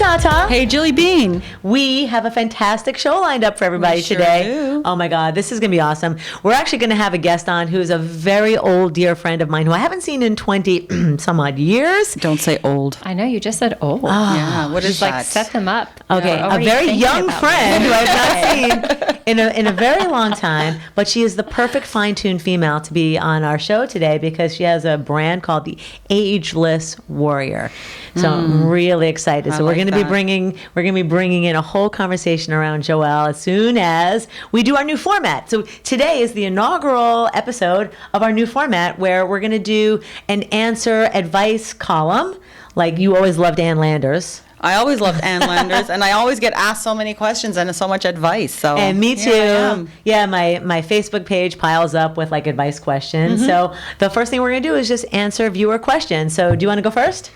Tata. Hey, Jilly Bean. We have a fantastic show lined up for everybody We sure today. do. Oh my God, this is going to be awesome. We're actually going to have a guest on who's a very old dear friend of mine who I haven't seen in 20 some odd years. Don't say old. I know, you just said old. Yeah, what is Just like that? set them up. Okay, You're a already very thinking young about friend me. who I've not seen in a very long time, but she is the perfect fine-tuned female to be on our show today because she has a brand called the Ageless Warrior. So I'm really excited. So we're like going to be that. bringing in a whole conversation around Joelle as soon as we do our new format. So today is the inaugural episode of our new format where we're going to do an answer advice column. Like you always loved Ann Landers. I always loved Ann Landers, and I always get asked so many questions and so much advice. So And me here I am. too. Yeah, my Facebook page piles up with like advice questions. So the first thing we're going to do is just answer viewer questions. So do you want to go first?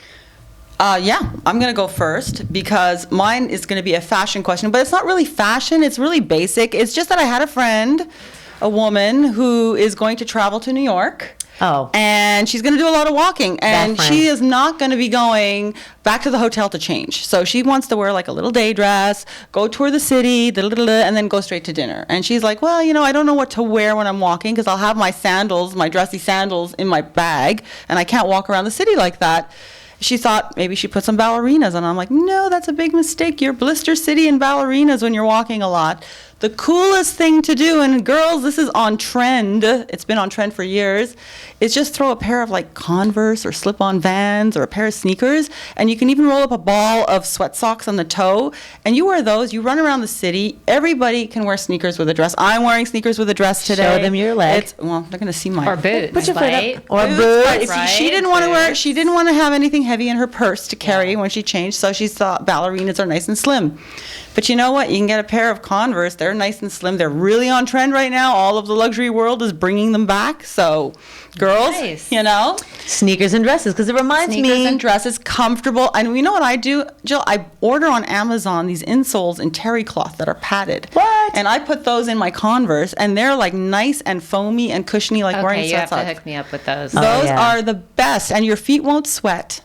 Yeah, I'm going to go first because mine is going to be a fashion question, but it's not really fashion. It's really basic. It's just that I had a friend, a woman, who is going to travel to New York. Oh. And she's going to do a lot of walking. And That she friend. is not going to be going back to the hotel to change. So she wants to wear like a little day dress, go tour the city, and then go straight to dinner. And she's like, well, I don't know what to wear when I'm walking because I'll have my sandals, my dressy sandals in my bag, and I can't walk around the city like that. She thought maybe she put some ballerinas on. I'm like, no, that's a big mistake. You're blister city in ballerinas when you're walking a lot. The coolest thing to do, and girls, this is on trend. It's been on trend for years. Is just throw a pair of like Converse or slip-on Vans or a pair of sneakers, and you can even roll up a ball of sweat socks on the toe, and you wear those. You run around the city. Everybody can wear sneakers with a dress. I'm wearing sneakers with a dress today. Show them your leg. Well, they're gonna see my Or boots, Put your foot right? up. Or boots, boots. but if right? she didn't want to wear. Boots. She didn't want to have anything heavy in her purse to carry when she changed. So she thought ballerinas are nice and slim. But you know what? You can get a pair of Converse. They're nice and slim. They're really on trend right now. All of the luxury world is bringing them back. So, girls, Nice. Sneakers and dresses, because it reminds sneakers me. and dresses, comfortable. And you know what I do, Jill? I order on Amazon these insoles in terry cloth that are padded. What? And I put those in my Converse, and they're like nice and foamy and cushiony, like wearing Okay, you have to sweat socks. hook me up with those. Oh, Those yeah. are the best, and your feet won't sweat.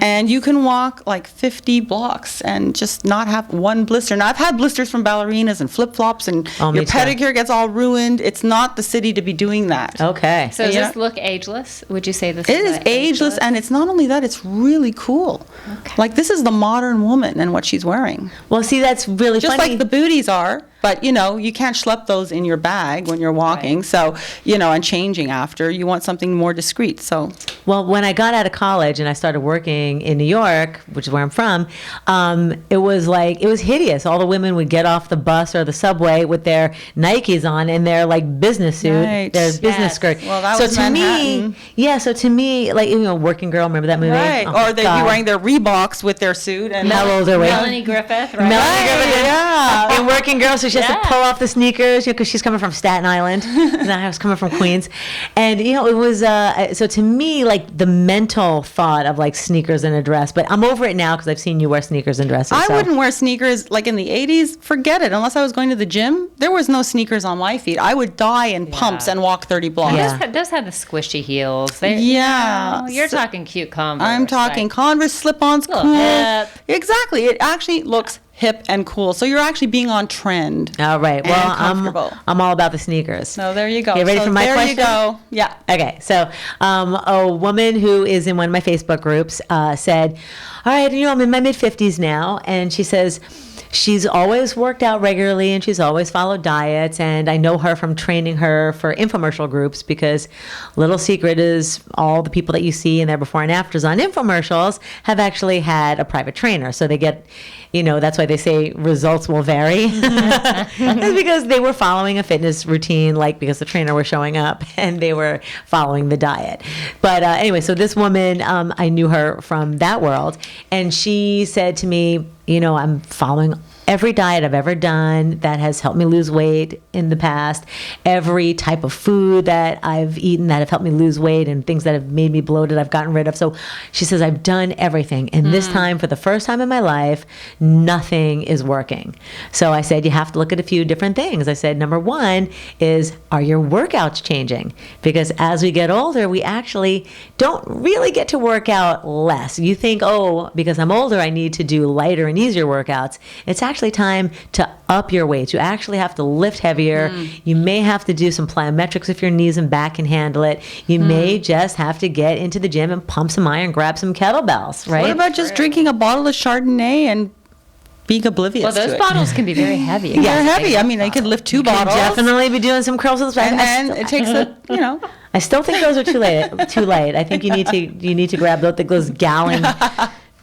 And you can walk like 50 blocks and just not have one blister. Now, I've had blisters from ballerinas and flip-flops, and Oh, me your too. pedicure gets all ruined. It's not the city to be doing that. Okay. So does Yeah. this look ageless? Would you say this It is is ageless, and it's not only that, it's really cool. Okay. Like, this is the modern woman and what she's wearing. Well, see, that's really Just funny. like the booties are, but, you can't schlep those in your bag when you're walking. Right. So, and changing after, you want something more discreet. So, Well, when I got out of college and I started working in New York, which is where I'm from, it was hideous. All the women would get off the bus or the subway with their Nikes on and their like business suit, Right. their business Yes. skirt. Well, that so was to Manhattan. me, yeah. So to me, like Working Girl, remember that movie? right. Oh, Or they'd God. be wearing their Reeboks with their suit. And How old are we? Melanie Griffith, right? Melanie Griffith, yeah. and Working Girl, so she has to Yeah. pull off the sneakers because she's coming from Staten Island, and I was coming from Queens, and it was so to me like the mental thought of like sneakers and a dress, but I'm over it now because I've seen you wear sneakers and dresses. I so. wouldn't wear sneakers like in the 80s. Forget it. Unless I was going to the gym, there was no sneakers on my feet. I would die in pumps and walk 30 blocks. Yeah. Those have the squishy heels. Yeah. You're So- talking cute Converse. I'm talking Converse slip-ons, Little cool. hip. Exactly. It actually looks hip and cool. So you're actually being on trend. All right. and Well, comfortable. I'm all about the sneakers. So there you go. You ready So for my there question? you go. Yeah. Okay, so a woman who is in one of my Facebook groups said, all right, I'm in my mid-50s now, and she says she's always worked out regularly and she's always followed diets, and I know her from training her for infomercial groups because little secret is all the people that you see in their before and afters on infomercials have actually had a private trainer, so they get, that's why they say results will vary. It's because they were following a fitness routine, like because the trainer was showing up and they were following the diet. But anyway, so this woman, I knew her from that world, and she said to me, I'm following every diet I've ever done that has helped me lose weight in the past, every type of food that I've eaten that have helped me lose weight, and things that have made me bloated I've gotten rid of. So she says, I've done everything. And this time, for the first time in my life, nothing is working. So I said, you have to look at a few different things. I said, number one is, are your workouts changing? Because as we get older, we actually don't really get to work out less. You think, oh, because I'm older, I need to do lighter and easier workouts. It's actually time to up your weights. You actually have to lift heavier. You may have to do some plyometrics if your knees and back can handle it. You may just have to get into the gym and pump some iron, grab some kettlebells, right? What about just drinking a bottle of Chardonnay and being oblivious Well, to those it? bottles can be very heavy. They're heavy. I mean, I could lift two bottles. Definitely be doing some curls with the And it takes I still think those are too late. I think you need to grab those gallon,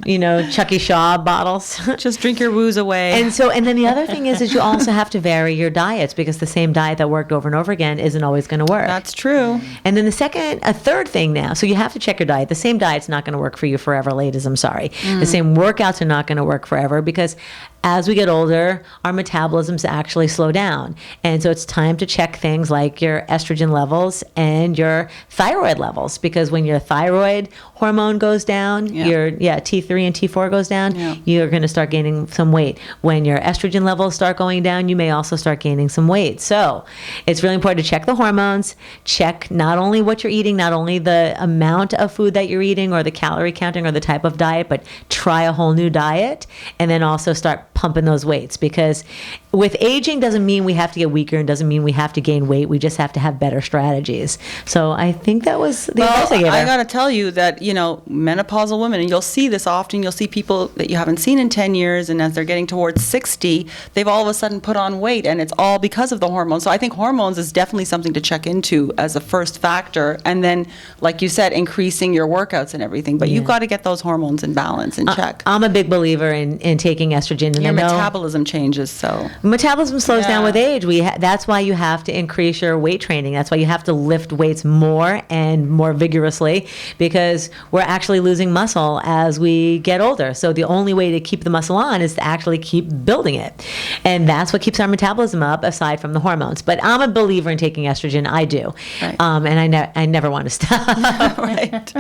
Chucky Shaw bottles. just drink your woos away. And then the other thing is you also have to vary your diets, because the same diet that worked over and over again isn't always going to work. That's true. And then a third thing now, so you have to check your diet. The same diet's not going to work for you forever, ladies. I'm sorry. The same workouts are not going to work forever, because as we get older, our metabolisms actually slow down. And so it's time to check things like your estrogen levels and your thyroid levels, because when your thyroid hormone goes down, your T3 and T4 goes down, you're going to start gaining some weight. When your estrogen levels start going down, you may also start gaining some weight. So it's really important to check the hormones, check not only what you're eating, not only the amount of food that you're eating or the calorie counting or the type of diet, but try a whole new diet, and then also start pumping those weights, because with aging doesn't mean we have to get weaker and doesn't mean we have to gain weight. We just have to have better strategies. So I think that was the advice I gave her. I got to tell you that, menopausal women, and you'll see this often, you'll see people that you haven't seen in 10 years, and as they're getting towards 60, they've all of a sudden put on weight, and it's all because of the hormones. So I think hormones is definitely something to check into as a first factor. And then, like you said, increasing your workouts and everything. But you've got to get those hormones in balance and check. I'm a big believer in taking estrogen. And your metabolism changes, so. Metabolism slows down with age. That's why you have to increase your weight training. That's why you have to lift weights more and more vigorously, because we're actually losing muscle as we get older. So the only way to keep the muscle on is to actually keep building it. And that's what keeps our metabolism up, aside from the hormones. But I'm a believer in taking estrogen. I do. Right. And I never want to stop. Right.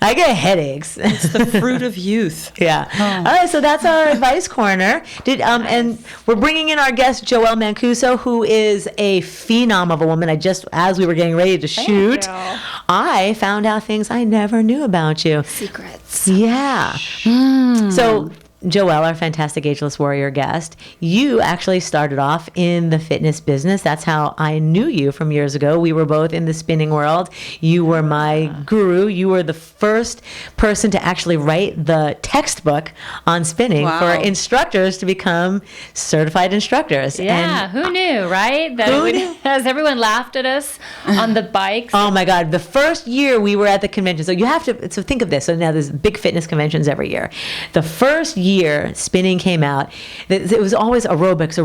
I get headaches. It's the fruit of youth. Yeah. All right, so that's our advice corner. And we're bringing in our guest, Joelle Mancuso, who is a phenom of a woman. As we were getting ready to shoot, I found out things I never knew about you. Secrets. Yeah. So Joelle, our fantastic Ageless Warrior guest, you actually started off in the fitness business. That's how I knew you from years ago. We were both in the spinning world. You were my guru. You were the first person to actually write the textbook on spinning for instructors to become certified instructors. Yeah, who knew, right? As everyone laughed at us on the bikes. Oh my God. The first year we were at the convention. So think of this. So now there's big fitness conventions every year. The first year spinning came out, it was always aerobics,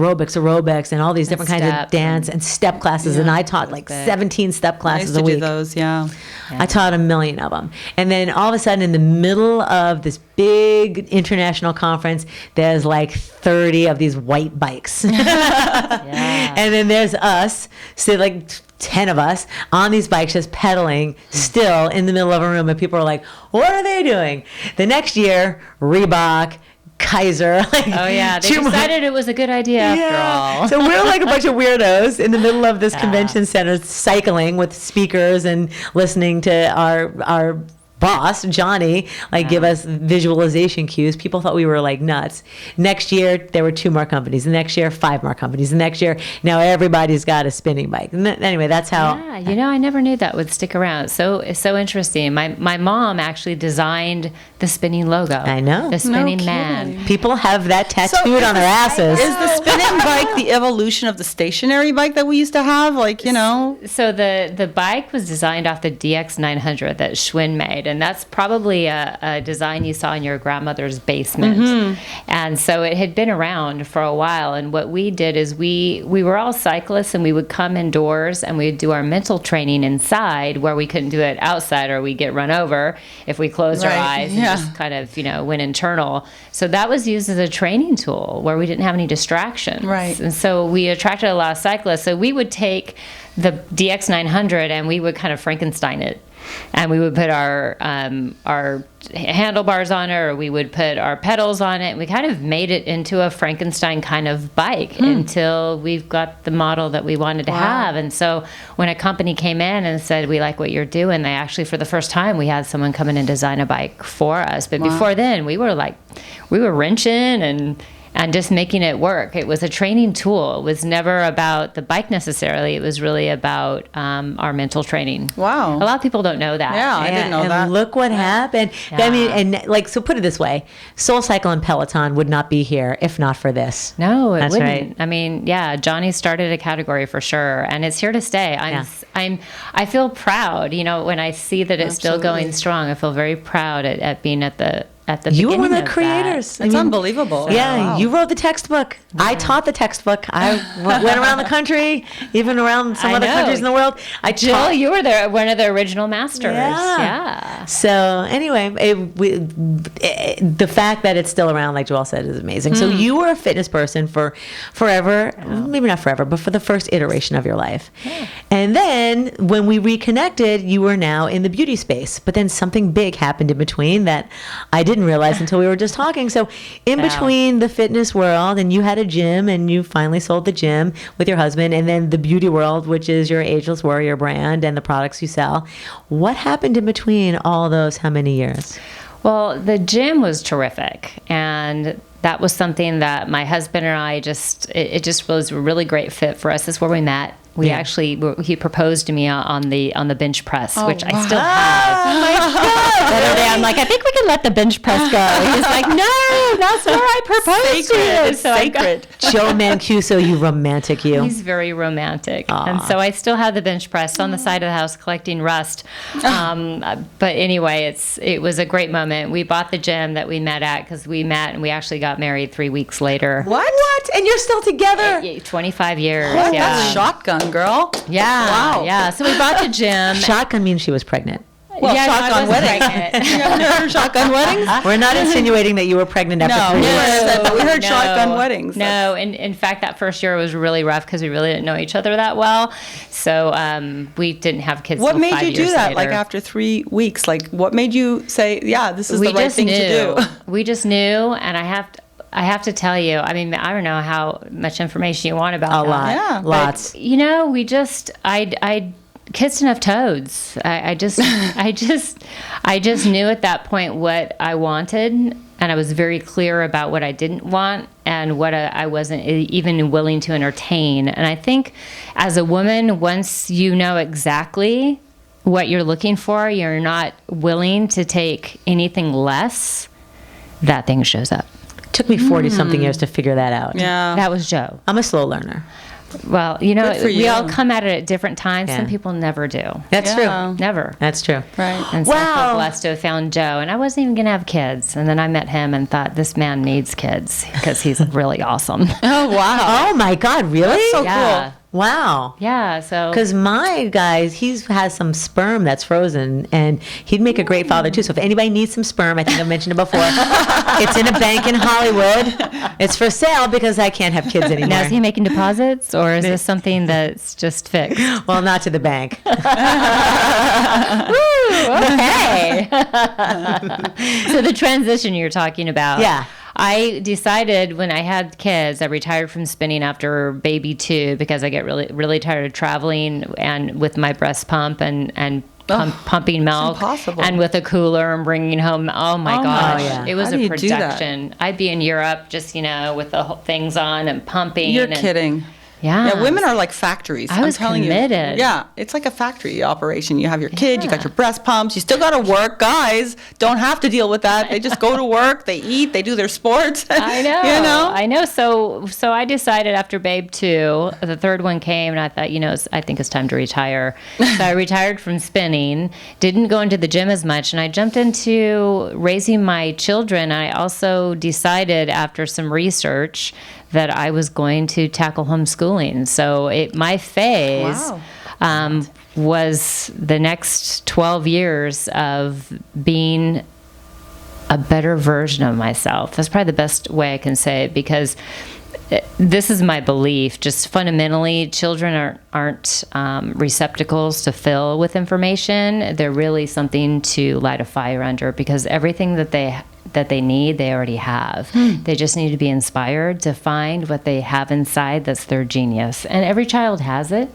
and all these different kinds of dance and step classes. And I taught like 17 step classes a week. I used to do those, yeah. I taught a million of them. And then all of a sudden, in the middle of this big international conference, there's like 30 of these white bikes. And then there's us, so like 10 of us on these bikes just pedaling still in the middle of a room, and people are like, what are they doing? The next year, Reebok, Kaiser. They decided it was a good idea after all. So we're like a bunch of weirdos in the middle of this convention center, cycling with speakers and listening to our boss, Johnny, give us visualization cues. People thought we were like nuts. Next year, there were 2 more companies. The next year, 5 more companies. The next year, now everybody's got a spinning bike. Anyway, that's how. Yeah, I never knew that would stick around. It's so interesting. My mom actually designed the spinning logo. I know. The spinning man. People have that tattooed on their asses. Is the spinning bike the evolution of the stationary bike that we used to have? So the bike was designed off the DX900 that Schwinn made. And that's probably a design you saw in your grandmother's basement. And so it had been around for a while. And what we did is we were all cyclists, and we would come indoors and we'd do our mental training inside, where we couldn't do it outside or we'd get run over if we closed our eyes and just kind of, went internal. So that was used as a training tool where we didn't have any distractions. Right. And so we attracted a lot of cyclists. So we would take the DX900 and we would kind of Frankenstein it. And we would put our handlebars on it, or we would put our pedals on it. And we kind of made it into a Frankenstein kind of bike until we've got the model that we wanted to have. And so when a company came in and said, we like what you're doing, they actually, for the first time, we had someone come in and design a bike for us. But before then, we were wrenching and just making it work. It was a training tool. It was never about the bike necessarily. It was really about our mental training. Wow. A lot of people don't know that. Yeah, I didn't know that. And look what happened. Yeah. I mean, so put it this way, Soul Cycle and Peloton would not be here if not for this. No, it That's wouldn't. right. I mean, Johnny started a category for sure, and it's here to stay. I feel proud, when I see that it's still going strong. I feel very proud at being at the You were beginning one of of the creators. It's unbelievable. Yeah, Wow. you wrote the textbook. I taught the textbook. I went around the country, even around some I other know. countries in the world. Jill, you were one of the original masters. Yeah. Yeah. So anyway, the fact that it's still around, like Joelle said, is amazing. So you were a fitness person for forever, maybe not forever, but for the first iteration of your life. Yeah. And then when we reconnected, you were now in the beauty space. But then something big happened in between that I didn't realize until we were just talking. So in between the fitness world, and you had a gym, and you finally sold the gym with your husband, and then the beauty world, which is your Ageless Warrior brand and the products you sell. What happened in between all those, how many years? Well, the gym was terrific, and that was something that my husband and I it just was a really great fit for us. That's where we met. He proposed to me on the bench press, which I still have. Oh my God. The other day, I'm like, I think we can let the bench press go. He's like, no, that's where I proposed to you. So Sacred. Joelle Mancuso, you romantic you. He's very romantic. And so I still have the bench press on the side of the house collecting rust. But anyway, it was a great moment. We bought the gym that we met at because we met and we actually got married 3 weeks later. What? And you're still together? 25 years. Oh, yeah. that's shotgun, girl. Yeah. Wow. Yeah. So we bought the gym. Shotgun means she was pregnant. Well, Yeah, no, I shotgun wasn't wedding. pregnant. You haven't heard shotgun weddings? We're not insinuating that you were pregnant after 3 years. but we heard No. shotgun weddings. No, and in fact, that first year was really rough because we really didn't know each other that well. So we didn't have kids. What till made 5 you do years that? later. Like after 3 weeks, like what made you say, yeah, this is the right thing to do? We just knew, and I have to tell you, I mean, I don't know how much information you want about A that. lot. Yeah. Lots. We just, I kissed enough toads. I just knew at that point what I wanted, and I was very clear about what I didn't want and what I wasn't even willing to entertain. And I think as a woman, once you know exactly what you're looking for, you're not willing to take anything less, that thing shows up. Took me 40-something years to figure that out. Yeah. That was Joe. I'm a slow learner. Well, Good for we you. all come at it at different times. Yeah. Some people never do. That's Yeah. true. Never. That's true. Right. And so I Wow. feel blessed to have found Joe. And I wasn't even going to have kids. And then I met him and thought, this man needs kids because he's really awesome. Oh, wow. Oh my God, really? That's so Yeah. cool. Wow. Yeah, so... Because my guy, he has some sperm that's frozen, and he'd make a great father too. So if anybody needs some sperm, I think I've mentioned it before. It's in a bank in Hollywood. It's for sale because I can't have kids anymore. Now, is he making deposits, or is this something that's just fixed? Well, not to the bank. Okay. So the transition you're talking about. Yeah. I decided when I had kids, I retired from spinning after baby 2 because I get really, really tired of traveling and with my breast pump and pumping milk impossible. and with a cooler and bringing home. Oh my gosh. yeah. It was How do a you do that? production. I'd be in Europe just, with the whole things on and pumping. You're and kidding. Yeah. Women are like factories. I was I'm telling committed. you. Yeah, it's like a factory operation. You have your kid, you got your breast pumps, you still got to work. Guys don't have to deal with that. They just go to work, they eat, they do their sports. I know. You know? I know. So I decided after Babe 2, the third one came, and I thought, I think it's time to retire. So I retired from spinning, didn't go into the gym as much, and I jumped into raising my children. I also decided after some research that I was going to tackle homeschooling. So my phase was the next 12 years of being a better version of myself. That's probably the best way I can say it, because this is my belief. Just fundamentally, children aren't receptacles to fill with information. They're really something to light a fire under, because everything that they need, they already have. They just need to be inspired to find what they have inside that's their genius. And every child has it.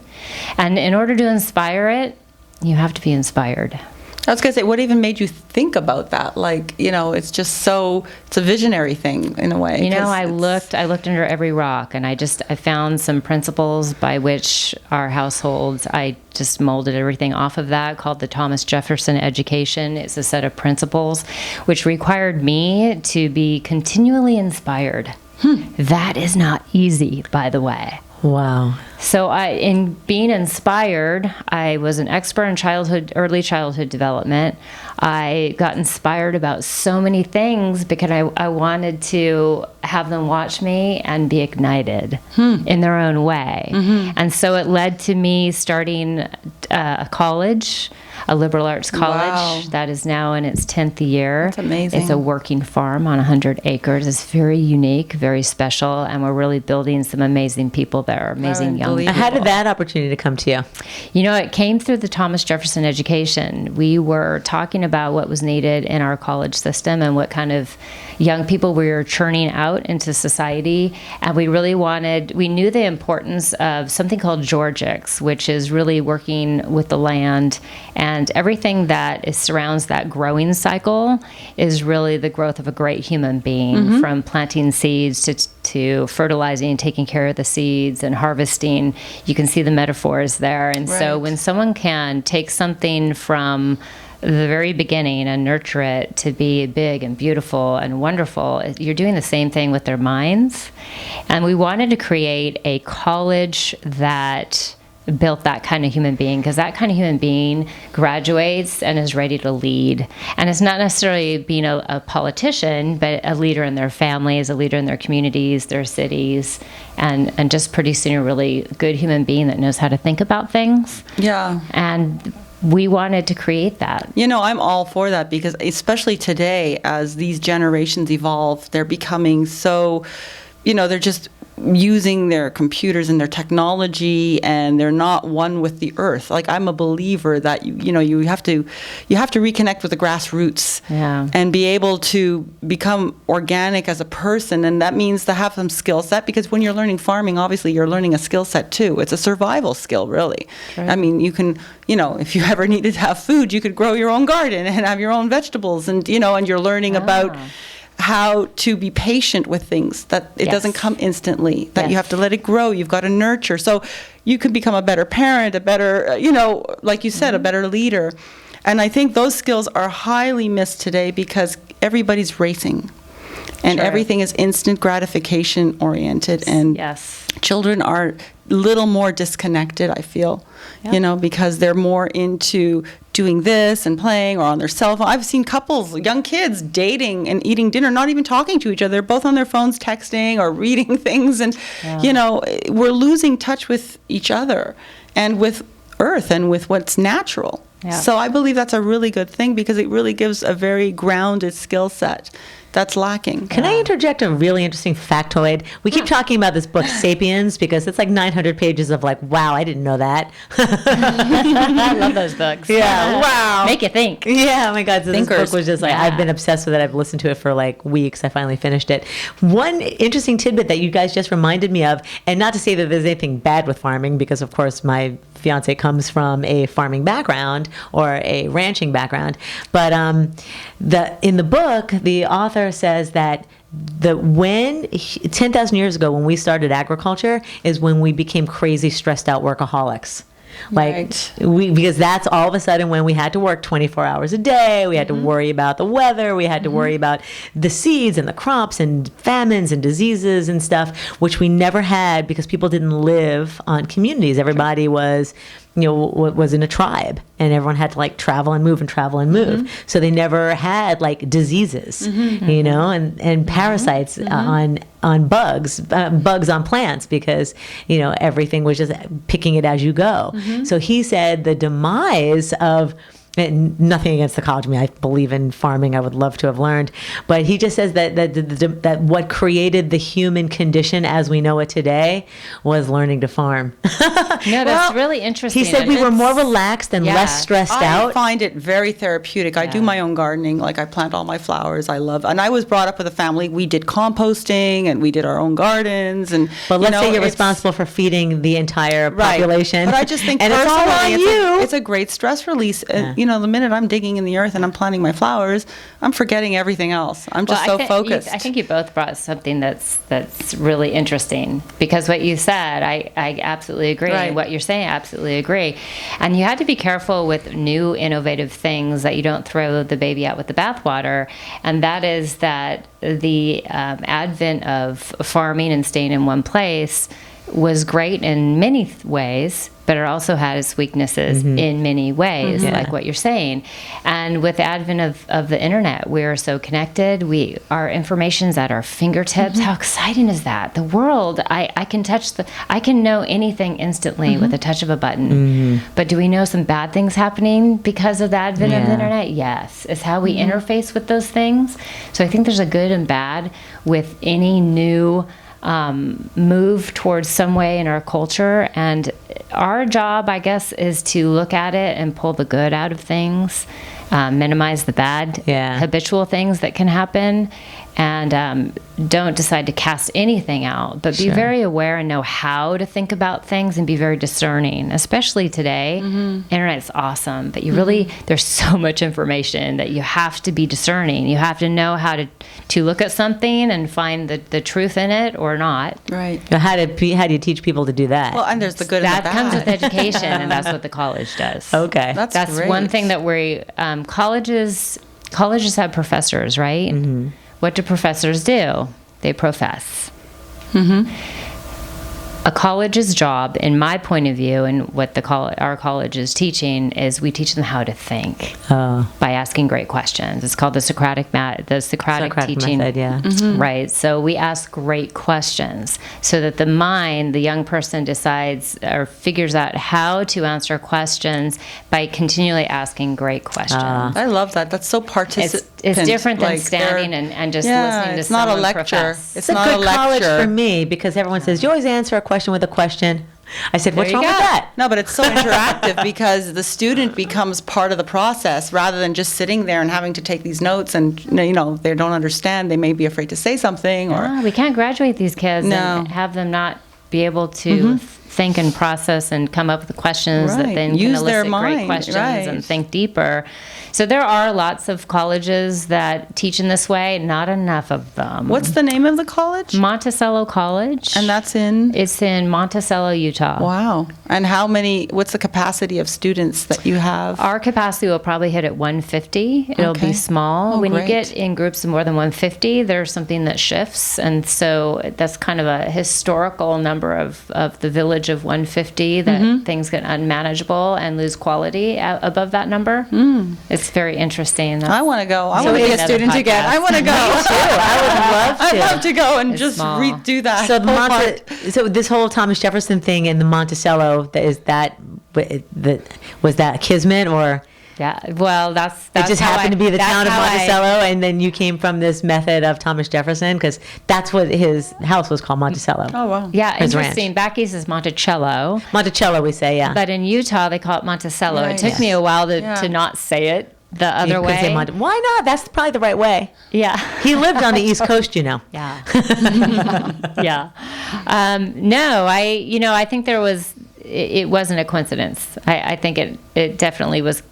And in order to inspire it, you have to be inspired. I was going to say, what even made you think about that? Like, it's just it's a visionary thing in a way. I looked under every rock, and I found some principles by which our households, I just molded everything off of that, called the Thomas Jefferson education. It's a set of principles which required me to be continually inspired. That is not easy, by the way. Wow. So in being inspired, I was an expert in early childhood development. I got inspired about so many things because I wanted to have them watch me and be ignited in their own way. And so it led to me starting a college, a liberal arts college that is now in its 10th year. That's amazing. It's a working farm on 100 acres. It's very unique, very special, and we're really building some amazing people there, amazing young people. How did that opportunity come to you? It came through the Thomas Jefferson education. We were talking about what was needed in our college system and what kind of young people we were churning out into society. And we knew the importance of something called Georgics, which is really working with the land, and everything that surrounds that growing cycle is really the growth of a great human being, from planting seeds to fertilizing, taking care of the seeds, and harvesting. You can see the metaphors there. And so when someone can take something from the very beginning and nurture it to be big and beautiful and wonderful, you're doing the same thing with their minds. And we wanted to create a college that built that kind of human being, because that kind of human being graduates and is ready to lead. And it's not necessarily being a politician, but a leader in their families, a leader in their communities, their cities, and just producing a really good human being that knows how to think about things. Yeah. And we wanted to create that. I'm all for that, because especially today, as these generations evolve, they're becoming so, they're just using their computers and their technology, and they're not one with the earth. Like, I'm a believer that you have to reconnect with the grassroots, and be able to become organic as a person. And that means to have some skill set, because when you're learning farming, obviously you're learning a skill set too. It's a survival skill, really. Right. I mean, you can, if you ever needed to have food, you could grow your own garden and have your own vegetables, and and you're learning about how to be patient with things, that it doesn't come instantly, that you have to let it grow, you've got to nurture. So you can become a better parent, a better, like you said, a better leader. And I think those skills are highly missed today, because everybody's racing. And everything is instant gratification oriented. And children are a little more disconnected, I feel, because they're more into doing this and playing, or on their cell phone. I've seen couples, young kids, dating and eating dinner, not even talking to each other. They're both on their phones texting or reading things. And, we're losing touch with each other and with earth and with what's natural. Yeah. So I believe that's a really good thing, because it really gives a very grounded skill set that's lacking. Can I interject a really interesting factoid? We keep talking about this book, Sapiens, because it's like 900 pages of like, wow, I didn't know that. I love those books. Yeah, wow. Make you think. Yeah, oh my God. So this book was just like, I've been obsessed with it. I've listened to it for like weeks. I finally finished it. One interesting tidbit that you guys just reminded me of, and not to say that there's anything bad with farming, because of course my fiance comes from a farming background or a ranching background, but in the book, the author says that when 10,000 years ago, when we started agriculture, is when we became crazy, stressed out workaholics. Like because that's all of a sudden when we had to work 24 hours a day, we had to worry about the weather, we had to worry about the seeds and the crops and famines and diseases and stuff, which we never had because people didn't live on communities. Everybody was, was in a tribe, and everyone had to like travel and move and travel and move. So they never had like diseases, and parasites on bugs on plants, because everything was just picking it as you go. So he said the demise of, and nothing against the college. I mean, I believe in farming. I would love to have learned, but he just says that what created the human condition as we know it today was learning to farm. No, that's really interesting. He said we were more relaxed and less stressed out. I find it very therapeutic. I do my own gardening. Like, I plant all my flowers. I love, and I was brought up with a family. We did composting and we did our own gardens. And but let's say you're responsible for feeding the entire population. But I just think and it's all on you. It's a great stress release. The minute I'm digging in the earth and I'm planting my flowers, I'm forgetting everything else. I'm just focused. I think you both brought something that's really interesting, because what you said, I absolutely agree. Right. And what you're saying, I absolutely agree. And you had to be careful with new innovative things that you don't throw the baby out with the bathwater. And that is that the advent of farming and staying in one place was great in many ways, but it also had its weaknesses in many ways, like what you're saying. And with the advent of the internet, we are so connected. Our information's at our fingertips. How exciting is that? The world, I can know anything instantly with a touch of a button. But do we know some bad things happening because of the advent of the internet? Yes. It's how we interface with those things. So I think there's a good and bad with any new move towards some way in our culture, and our job, I guess, is to look at it and pull the good out of things, minimize the bad, habitual things that can happen, and don't decide to cast anything out, but be very aware and know how to think about things and be very discerning, especially today. Internet's awesome, but you really, there's so much information that you have to be discerning. You have to know how to look at something and find the truth in it or not. Right. How do you teach people to do that? Well, and there's the good and the bad. That comes with education, and that's what the college does. Okay. That's great. one thing that colleges have professors, right? What do professors do? They profess. A college's job, in my point of view, and what our college is teaching, is we teach them how to think by asking great questions. It's called the Socratic teaching method, right? So we ask great questions so that the young person decides or figures out how to answer questions by continually asking great questions. I love that. That's so participant. It's different than standing and just listening to it's not someone a lecture. profess. It's a not good a lecture. college for me, because everyone says you always answer a question with a question. I said, what's There wrong you with go. that? No, but it's so interactive because the student becomes part of the process rather than just sitting there and having to take these notes, and they don't understand. They may be afraid to say something, or We can't graduate these kids No. and have them not be able to think and process and come up with questions that Right. then Use can their elicit great mind, questions right. and think deeper. So there are lots of colleges that teach in this way, not enough of them. What's the name of the college? Montecello College. And that's in? It's in Montecello, Utah. Wow. And what's the capacity of students that you have? Our capacity will probably hit at 150. It'll Okay. be small. Oh, when great. you get in groups of more than 150, there's something that shifts. And so that's kind of a historical number of the village of 150, that things get unmanageable and lose quality above that number. It's very interesting. I want to go. I So want to we be a need another student again. podcast. I want to go. I would love to. I'd love to go and It's just small. redo that. So whole part. so this whole Thomas Jefferson thing in the Monticello, was that kismet, or Yeah, well, that's it just how happened to be the that's town of how Monticello, and then you came from this method of Thomas Jefferson, because that's what his house was called, Monticello. Oh, wow. Yeah, His ranch. interesting. Back east is Monticello, Monticello, we say, yeah. but in Utah they call it Monticello. Right. It took me a while Yeah. to not say it the You other could way. say Why not? That's probably the right way. Yeah. He lived on the East Coast, Yeah. Yeah. No, I think it wasn't a coincidence. I think it definitely was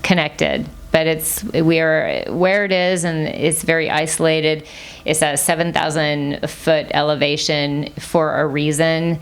connected. but we are where it is, and it's very isolated. It's at 7,000 foot elevation for a reason.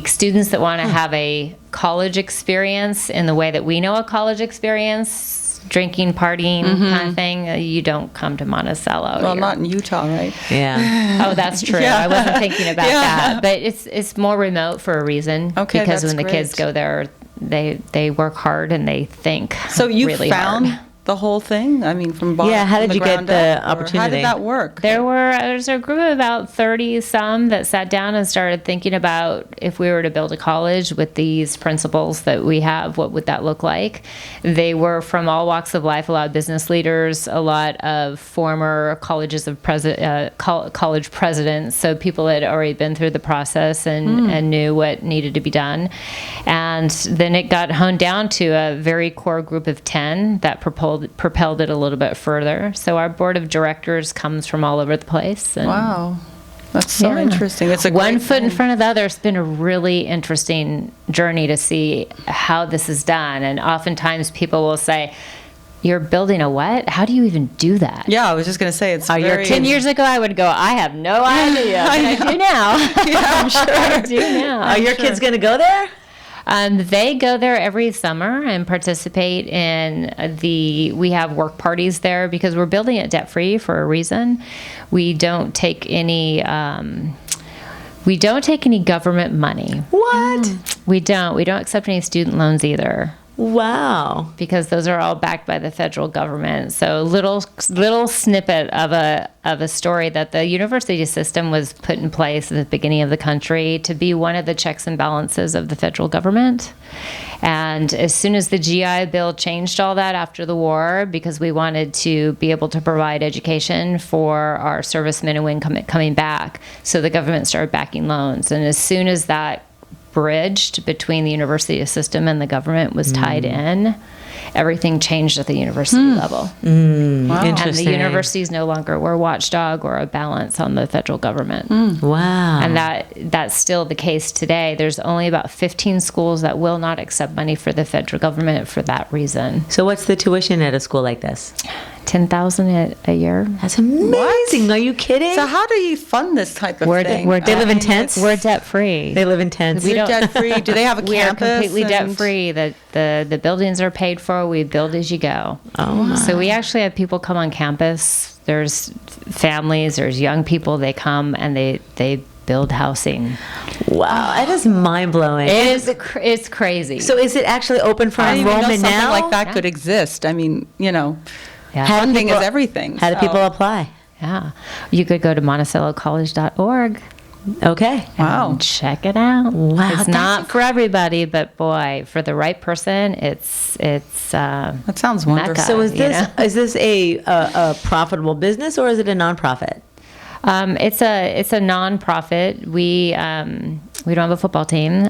Students that want to have a college experience in the way that we know a college experience, drinking, partying kind of thing, you don't come to Monticello. Well, not in Utah, right? Yeah. Oh, that's true. I wasn't thinking about that. But it's more remote for a reason. Okay, because that's when the great. kids go there, they work hard and they think So you really found hard. the whole thing? I mean, from bottom. Yeah, how from did you get ground the up, or opportunity? How did that work? There's a group of about 30 some that sat down and started thinking about if we were to build a college with these principles that we have, what would that look like? They were from all walks of life, a lot of business leaders, a lot of former colleges of college presidents, so people that had already been through the process and knew what needed to be done. And then it got honed down to a very core group of 10 that propelled it a little bit further. So our board of directors comes from all over the place. And Wow. That's so interesting. It's a one great foot in thing. front of the other. It's been a really interesting journey to see how this is done. And oftentimes people will say, "You're building a what? How do you even do that?" Yeah, I was just going to say, it's Are your very... 10 years ago, I would go, "I have no idea." But I do now. Yeah, I'm sure. I do now. Are your kids going to go there? They go there every summer and participate in we have work parties there because we're building it debt free for a reason. We don't take any government money. What? We don't accept any student loans either, Wow. because those are all backed by the federal government. So little snippet of a story that the university system was put in place at the beginning of the country to be one of the checks and balances of the federal government. And as soon as the GI Bill changed all that after the war, because we wanted to be able to provide education for our servicemen and women coming back, so the government started backing loans. And as soon as that bridged between the university system and the government was tied in, everything changed at the university level. Wow. And the Interesting. universities no longer were a watchdog or a balance on the federal government. Wow. And that's still the case today. There's only about 15 schools that will not accept money for the federal government for that reason. So what's the tuition at a school like this? $10,000 a year. That's amazing. Are you kidding? So how do you fund this type of thing? They live in tents? We're debt free. They live in tents. We You're don't- debt free. Do they have a We are campus? completely debt and- free. The buildings are paid for. We build as you go. Oh, my. So we actually have people come on campus. There's families. There's young people. They come and they build housing. Wow. That is mind-blowing. It's crazy. So is it actually open for I didn't even know enrollment something now? like that Yeah. could exist. I mean, Yeah. How do funding people- is everything. How do so- people apply? Yeah. You could go to MonticelloCollege.org Okay. Wow. and check it out. Wow, It's that's not for everybody, but boy, for the right person, it's That sounds wonderful. Mecca. So is you this know? is this a profitable business or is it a nonprofit? It's a nonprofit. We don't have a football team.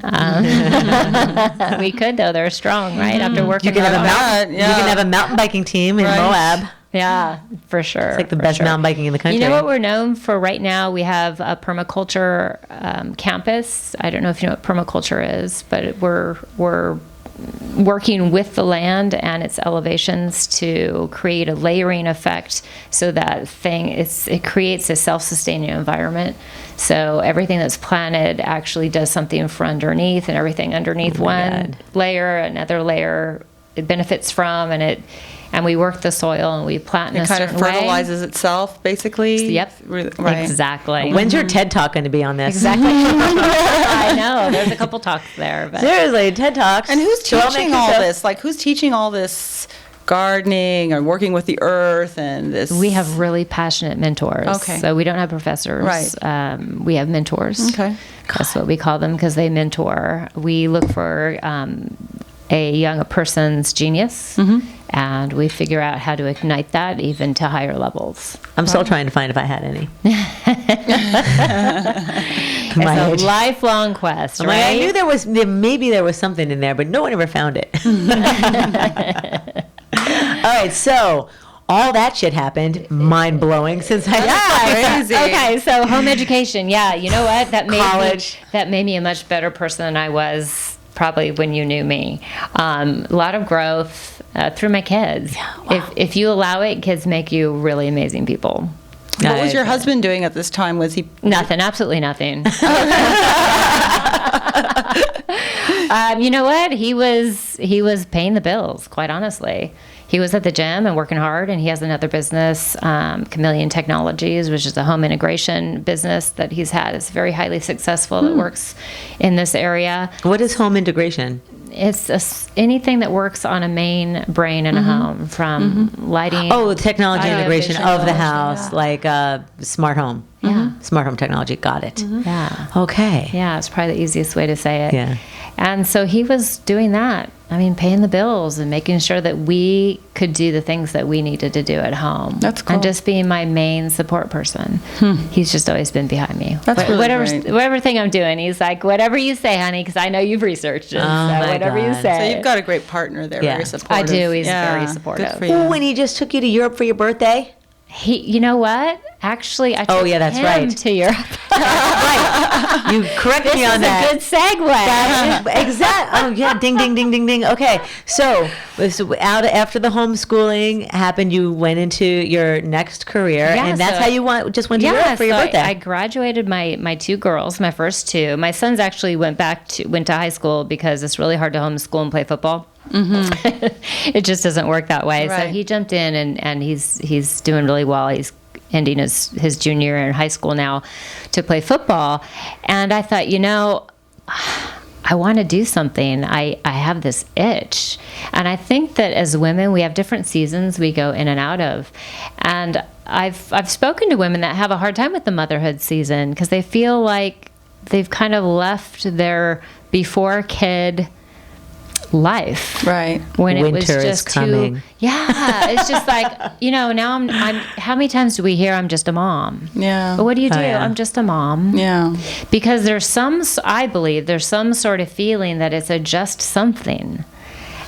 We could though. They're strong, right? After working You can have a hard. mountain. Yeah. You can have a mountain biking team in Right. Moab. Yeah, for sure. It's like the for best sure. mountain biking in the country. You know what we're known for right now? We have a permaculture campus. I don't know if you know what permaculture is, but we're working with the land and its elevations to create a layering effect so that it creates a self-sustaining environment. So everything that's planted actually does something for underneath, and everything underneath one layer, another layer, it benefits from, and we work the soil and we plant in It a kind of certain way. fertilizes itself, basically. Yep. Right. Exactly. When's your TED Talk going to be on this? Exactly. I know. There's a couple talks there, but Seriously, TED Talks. And who's Joelle teaching all Mancuso. this? Like, who's teaching all this gardening or working with the earth and this? we have really passionate mentors. Okay. So we don't have professors. Right. We have mentors. Okay. That's what we call them because they mentor. We look for a young person's genius, and we figure out how to ignite that even to higher levels. I'm still trying to find if I had any. My age. It's a lifelong quest, I'm like, right? I knew maybe there was something in there, but no one ever found it. All right, so all that shit happened. Mind blowing. Since I Crazy. Okay, so home education. Yeah, you know what? College. That made me a much better person than I was probably when you knew me. A lot of growth. through my kids. If you allow it, kids make you really amazing people. What was your husband doing at this time? Was he nothing? Absolutely nothing. You know what? He was paying the bills. Quite honestly, he was at the gym and working hard. And he has another business, Chameleon Technologies, which is a home integration business that he's had. It's very highly successful. That works in this area. What is home integration? It's anything that works on a main brain in a home, from lighting. Oh, technology integration of the house, yeah. like smart home. Yeah. Smart home technology. Got it. Yeah. Okay. Yeah, it's probably the easiest way to say it. Yeah. And so he was doing that. I mean, paying the bills and making sure that we could do the things that we needed to do at home. That's cool. And just being my main support person. He's just always been behind me. That's really great. Whatever thing I'm doing, he's like, whatever you say, honey, because I know you've researched it. my So whatever you God. say. So you've got a great partner there, Yeah. very supportive. I do. He's very Good supportive. for you. Oh, when he just took you to Europe for your birthday? You know what? Actually, I took that's him right. to Europe. Right. You correct me on that. This is a good segue. Exactly. Oh yeah, ding, ding, ding, ding, ding. Okay, so out after the homeschooling happened, you went into your next career, Yeah, and that's so- how you went to Europe for your so birthday. I graduated my two girls, my first two. My sons actually went to high school because it's really hard to homeschool and play football. It just doesn't work that way. So Right. he jumped in, and he's doing really well. He's ending his junior year in high school now to play football. And I thought, I want to do something. I have this itch. And I think that as women, we have different seasons we go in and out of. And I've spoken to women that have a hard time with the motherhood season because they feel like they've kind of left their before kid life. Right. When it was Winter is just coming. it's just like, now I'm how many times do we hear I'm just a mom? Yeah. But what do you do? yeah. I'm just a mom. Yeah. Because I believe there's some sort of feeling that it's a just something,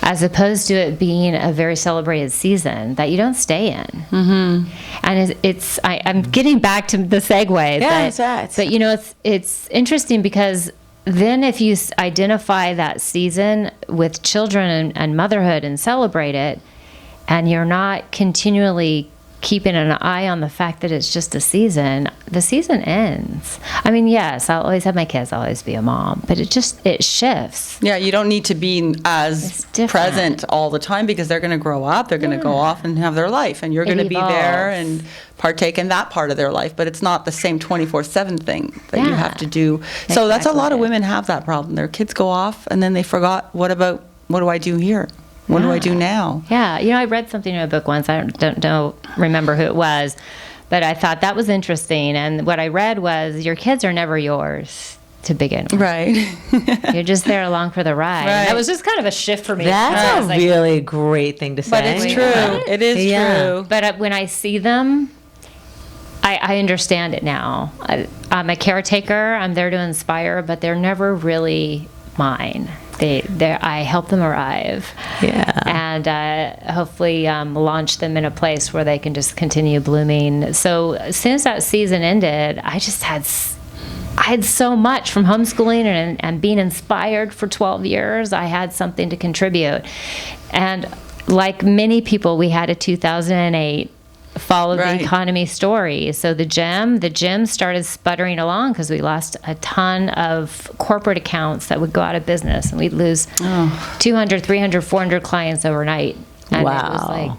as opposed to it being a very celebrated season that you don't stay in. Mm-hmm. And I'm getting back to the segue. Yeah, it's right. But it's interesting because then if you identify that season with children and motherhood and celebrate it, and you're not continually keeping an eye on the fact that it's just a season, the season ends. I mean, yes, I'll always have my kids, I'll always be a mom, but it shifts. Yeah, you don't need to be It's as different. present all the time because they're going to grow up, they're going to go off and have their life, and you're going to be there evolves. and partake in that part of their life, but it's not the same 24/7 thing that you Yeah. have to do. So that's a lot of Exactly. women have that problem. Their kids go off and then they forgot, what do I do here? What do I do now? Yeah, I read something in a book once. I don't remember who it was, but I thought that was interesting. And what I read was your kids are never yours to begin with. Right. You're just there along for the ride. Right. And that was just kind of a shift for me. I That's was a like, really great thing to say. But it's true. It is Yeah. true. But when I see them, I understand it now. I'm a caretaker. I'm there to inspire, but they're never really mine. I help them arrive. Yeah. And hopefully launch them in a place where they can just continue blooming. So as soon as that season ended, I just had so much from homeschooling and being inspired for 12 years. I had something to contribute. And like many people, we had a 2008 follow Right. the economy story. So the gym started sputtering along because we lost a ton of corporate accounts that would go out of business, and we'd lose 200, 300, 400 clients overnight. And it was Wow. like,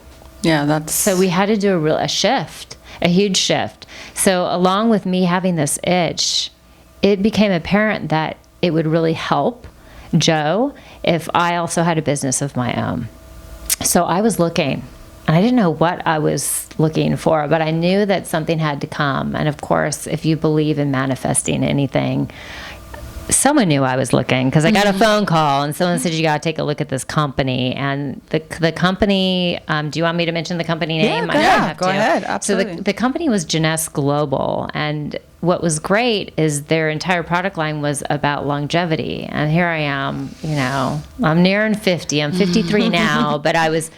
Yeah, so we had to do a shift, a huge shift. So along with me having this itch, it became apparent that it would really help Joe if I also had a business of my own. So I was looking, and I didn't know what I was looking for, but I knew that something had to come. And of course, if you believe in manifesting anything, someone knew I was looking because I got a phone call and someone said, you got to take a look at this company. And the company, do you want me to mention the company name? go I don't ahead. have Go to. ahead, So absolutely. the company was Jeunesse Global. And what was great is their entire product line was about longevity. And here I am, I'm nearing 50. I'm 53 now, but I was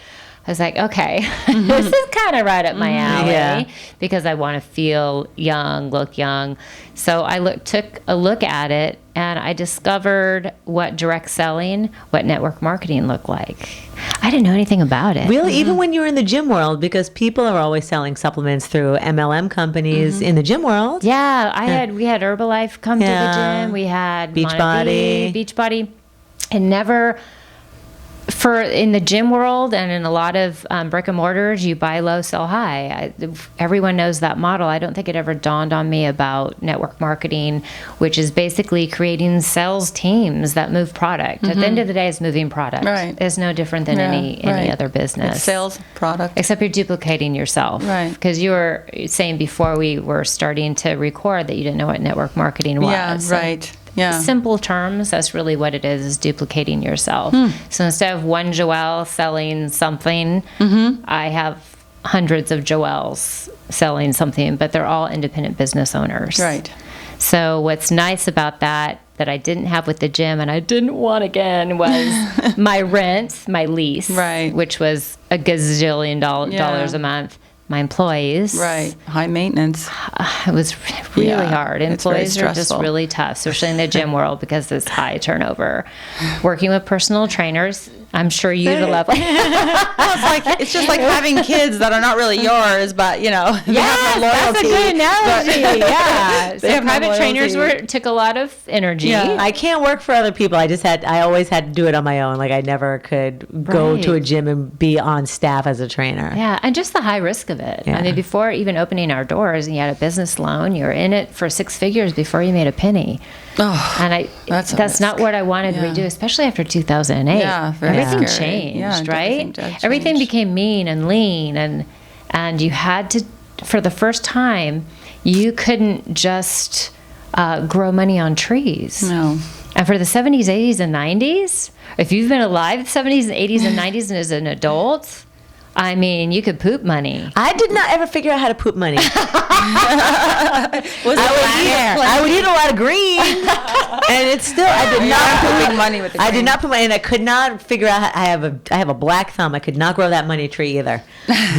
I was like, okay, this is kind of right up my alley Yeah. because I want to feel young, look young. So I took a look at it, and I discovered what direct selling, what network marketing looked like. I didn't know anything about it. Really, even when you were in the gym world, because people are always selling supplements through MLM companies in the gym world. Yeah, we had Herbalife come to the gym. We had Beachbody, and never. In the gym world and in a lot of brick and mortars, you buy low, sell high. Everyone knows that model. I don't think it ever dawned on me about network marketing, which is basically creating sales teams that move product. At the end of the day, it's moving product. Right. It's no different than any other business. It's sales product. Except you're duplicating yourself. Right. Because you were saying before we were starting to record that you didn't know what network marketing was. Yeah, right. Yeah. Simple terms, that's really what it is duplicating yourself. So instead of one Joelle selling something, I have hundreds of Joelles selling something, but they're all independent business owners. Right. So what's nice about that I didn't have with the gym and I didn't want again was my rent, my lease, Right. which was a gazillion dollars a month. My employees. Right. High maintenance. It was really hard. it's very Employees are just stressful. really tough, especially in the gym world because it's high turnover. Working with personal trainers, I'm sure you'd love it. It's just like having kids that are not really yours, but you know. Yeah, that's a good analogy. Yeah. They So have no private trainers loyalty. took a lot of energy. Yeah. I can't work for other people. I always had to do it on my own. Like I never could go to a Right. gym and be on staff as a trainer. Yeah, and just the high risk of it. Yeah. I mean, before even opening our doors, and you had a business loan, you were in it for 6 figures before you made a penny. Oh, And that's a that's not risk. what I wanted to Yeah. redo, especially after 2008. Yeah, very everything scary. changed, Yeah, everything right? did Everything change. became mean and lean, and you had to, for the first time, you couldn't just grow money on trees. No. And for the 70s, 80s, and 90s, if you've been alive the 70s, 80s, and 90s, and as an adult, I mean, you could poop money. I did not ever figure out how to poop money. Was I would eat a lot of green, and it's still I did not pooping money with the I did green. not put money, and I could not figure out. I have a black thumb. I could not grow that money tree either.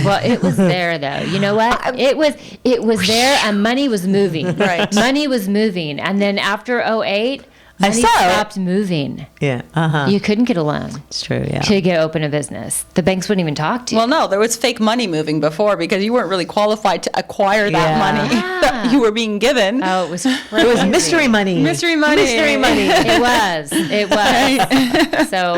Well, it was there though. You know what? It was there, and money was moving. Right. Money was moving, and then after 08, I money saw it. stopped moving. Yeah, You couldn't get a loan it's true. Yeah, to get open a business. The banks wouldn't even talk to you. Well, no, there was fake money moving before because you weren't really qualified to acquire that Yeah. money that you were being given. Oh, it was it was mystery money. Mystery money. Mystery money. It was. So,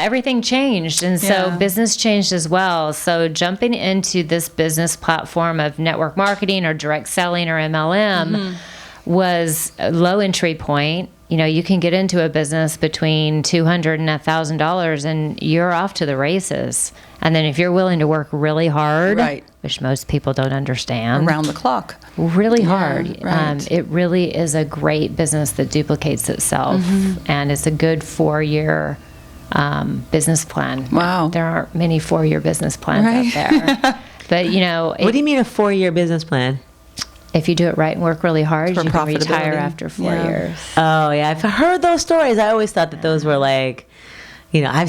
everything changed. And so Yeah. business changed as well. So jumping into this business platform of network marketing or direct selling or MLM was a low entry point. You know, you can get into a business between $200 and $1,000 and you're off to the races. And then if you're willing to work really hard, Right. which most people don't understand, Around the clock. really hard. right. It really is a great business that duplicates itself, and it's a good 4-year business plan. Wow. There aren't many 4-year business plans Right. out there. But, you know, What do you mean a 4-year business plan? if you do it right and work really hard, For you can retire profitability. after 4 Yeah. years. Oh yeah, I've heard those stories. I always thought that those were like, I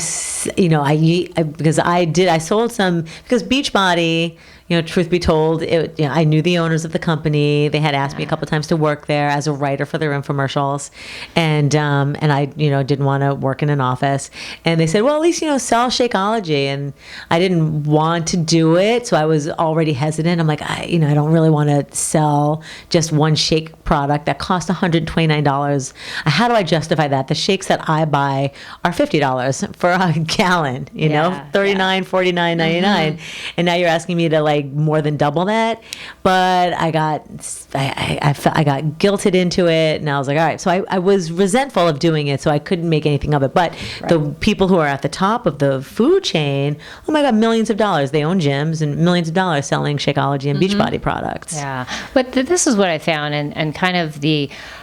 sold some because Beachbody. Truth be told, I knew the owners of the company. They had asked me a couple times to work there as a writer for their infomercials, and I didn't want to work in an office. And they said, well, at least sell Shakeology, and I didn't want to do it, so I was already hesitant. I'm like, I don't really want to sell just one shake product that costs $129. How do I justify that? The shakes that I buy are $50 for a gallon. Yeah, $39, $49, $99, and now you're asking me to like more than double that. But I got guilted into it, and I was like, all right. So I was resentful of doing it, so I couldn't make anything of it. But the people who are at the top of the food chain, oh my God, millions of dollars. They own gyms and millions of dollars selling Shakeology and Beachbody products. Yeah. But this is what I found, and kind of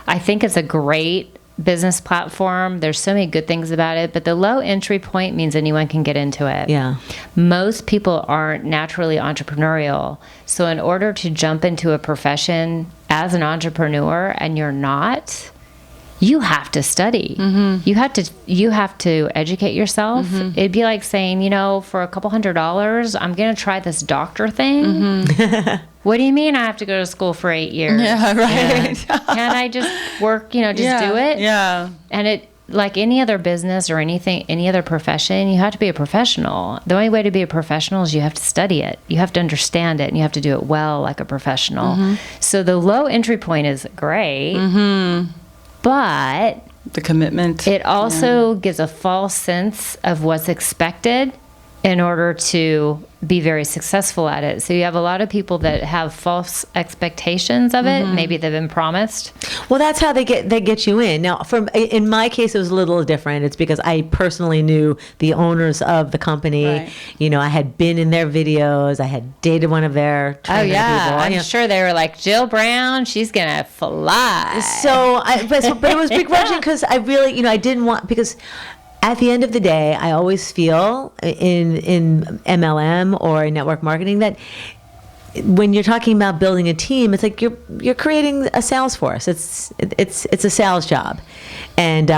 I think it's a great business platform. There's so many good things about it, but the low entry point means anyone can get into it. Yeah. Most people aren't naturally entrepreneurial. So in order to jump into a profession as an entrepreneur and you're not, you have to study. You have to educate yourself. It'd be like saying, for a couple $100, I'm going to try this doctor thing. What do you mean I have to go to school for 8 years? Yeah, right. Can't I just work, do it? Yeah. And it, like any other business or any other profession, you have to be a professional. The only way to be a professional is you have to study it. You have to understand it, and you have to do it well like a professional. So the low entry point is great, but The commitment. it also gives a false sense of what's expected in order to be very successful at it. So you have a lot of people that have false expectations of it. Maybe they've been promised. Well, that's how they get you in. Now, in my case, it was a little different. It's because I personally knew the owners of the company. Right. I had been in their videos. I had dated one of their trainer people. I'm sure they were like, Jill Brown, she's gonna fly. But it was begrudging because I really, I didn't want, because at the end of the day, I always feel in MLM or in network marketing that when you're talking about building a team, it's like you're creating a sales force. It's a sales job, and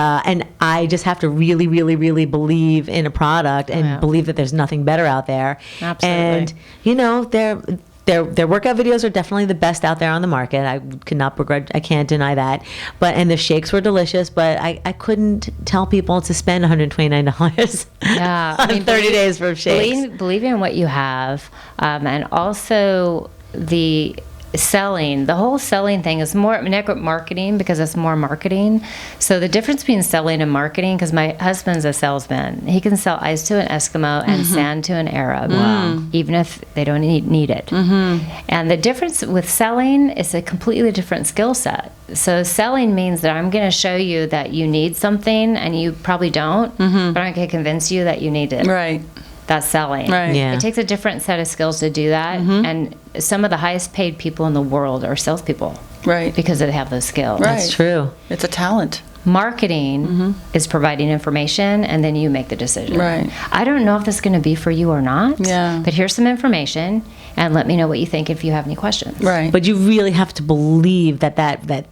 I just have to really, really, really believe in a product and believe that there's nothing better out there. Absolutely. And Their workout videos are definitely the best out there on the market. I can't deny that. And the shakes were delicious, but I couldn't tell people to spend $129 on 30 days for shakes. Believe in what you have, and also the whole selling thing is more network marketing because it's more marketing. So the difference between selling and marketing, because my husband's a salesman, he can sell ice to an Eskimo and sand to an Arab, even if they don't need it. And the difference with selling is a completely different skill set. So selling means that I'm going to show you that you need something and you probably don't, but I'm going to convince you that you need it. Right. That's selling. Right. Yeah. It takes a different set of skills to do that. And some of the highest paid people in the world are salespeople. Right. Because they have those skills. Right. That's true. It's a talent. Marketing is providing information, and then you make the decision. Right. I don't know if this is going to be for you or not. Yeah. But here's some information, and let me know what you think if you have any questions. Right. But you really have to believe that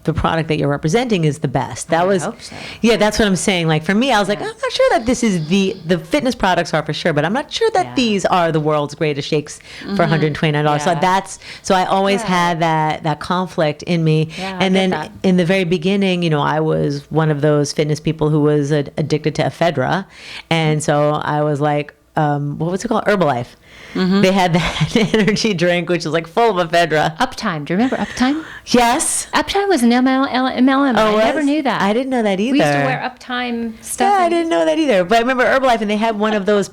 the product that you're representing is the best. I hope so. Yeah, that's what I'm saying. Like for me, I was like, I'm not sure that this is the fitness products are for sure, but I'm not sure that these are the world's greatest shakes for $129. So I always had that conflict in me. Yeah, I and get then that. in the very beginning, I was one of those fitness people who was addicted to ephedra, and so I was like, what was it called? Herbalife. They had that energy drink, which is like full of ephedra. Uptime. Do you remember Uptime? Yes. Uptime was an MLM. I never knew that. I didn't know that either. We used to wear Uptime stuff. Yeah, I didn't know that either. But I remember Herbalife, and they had one of those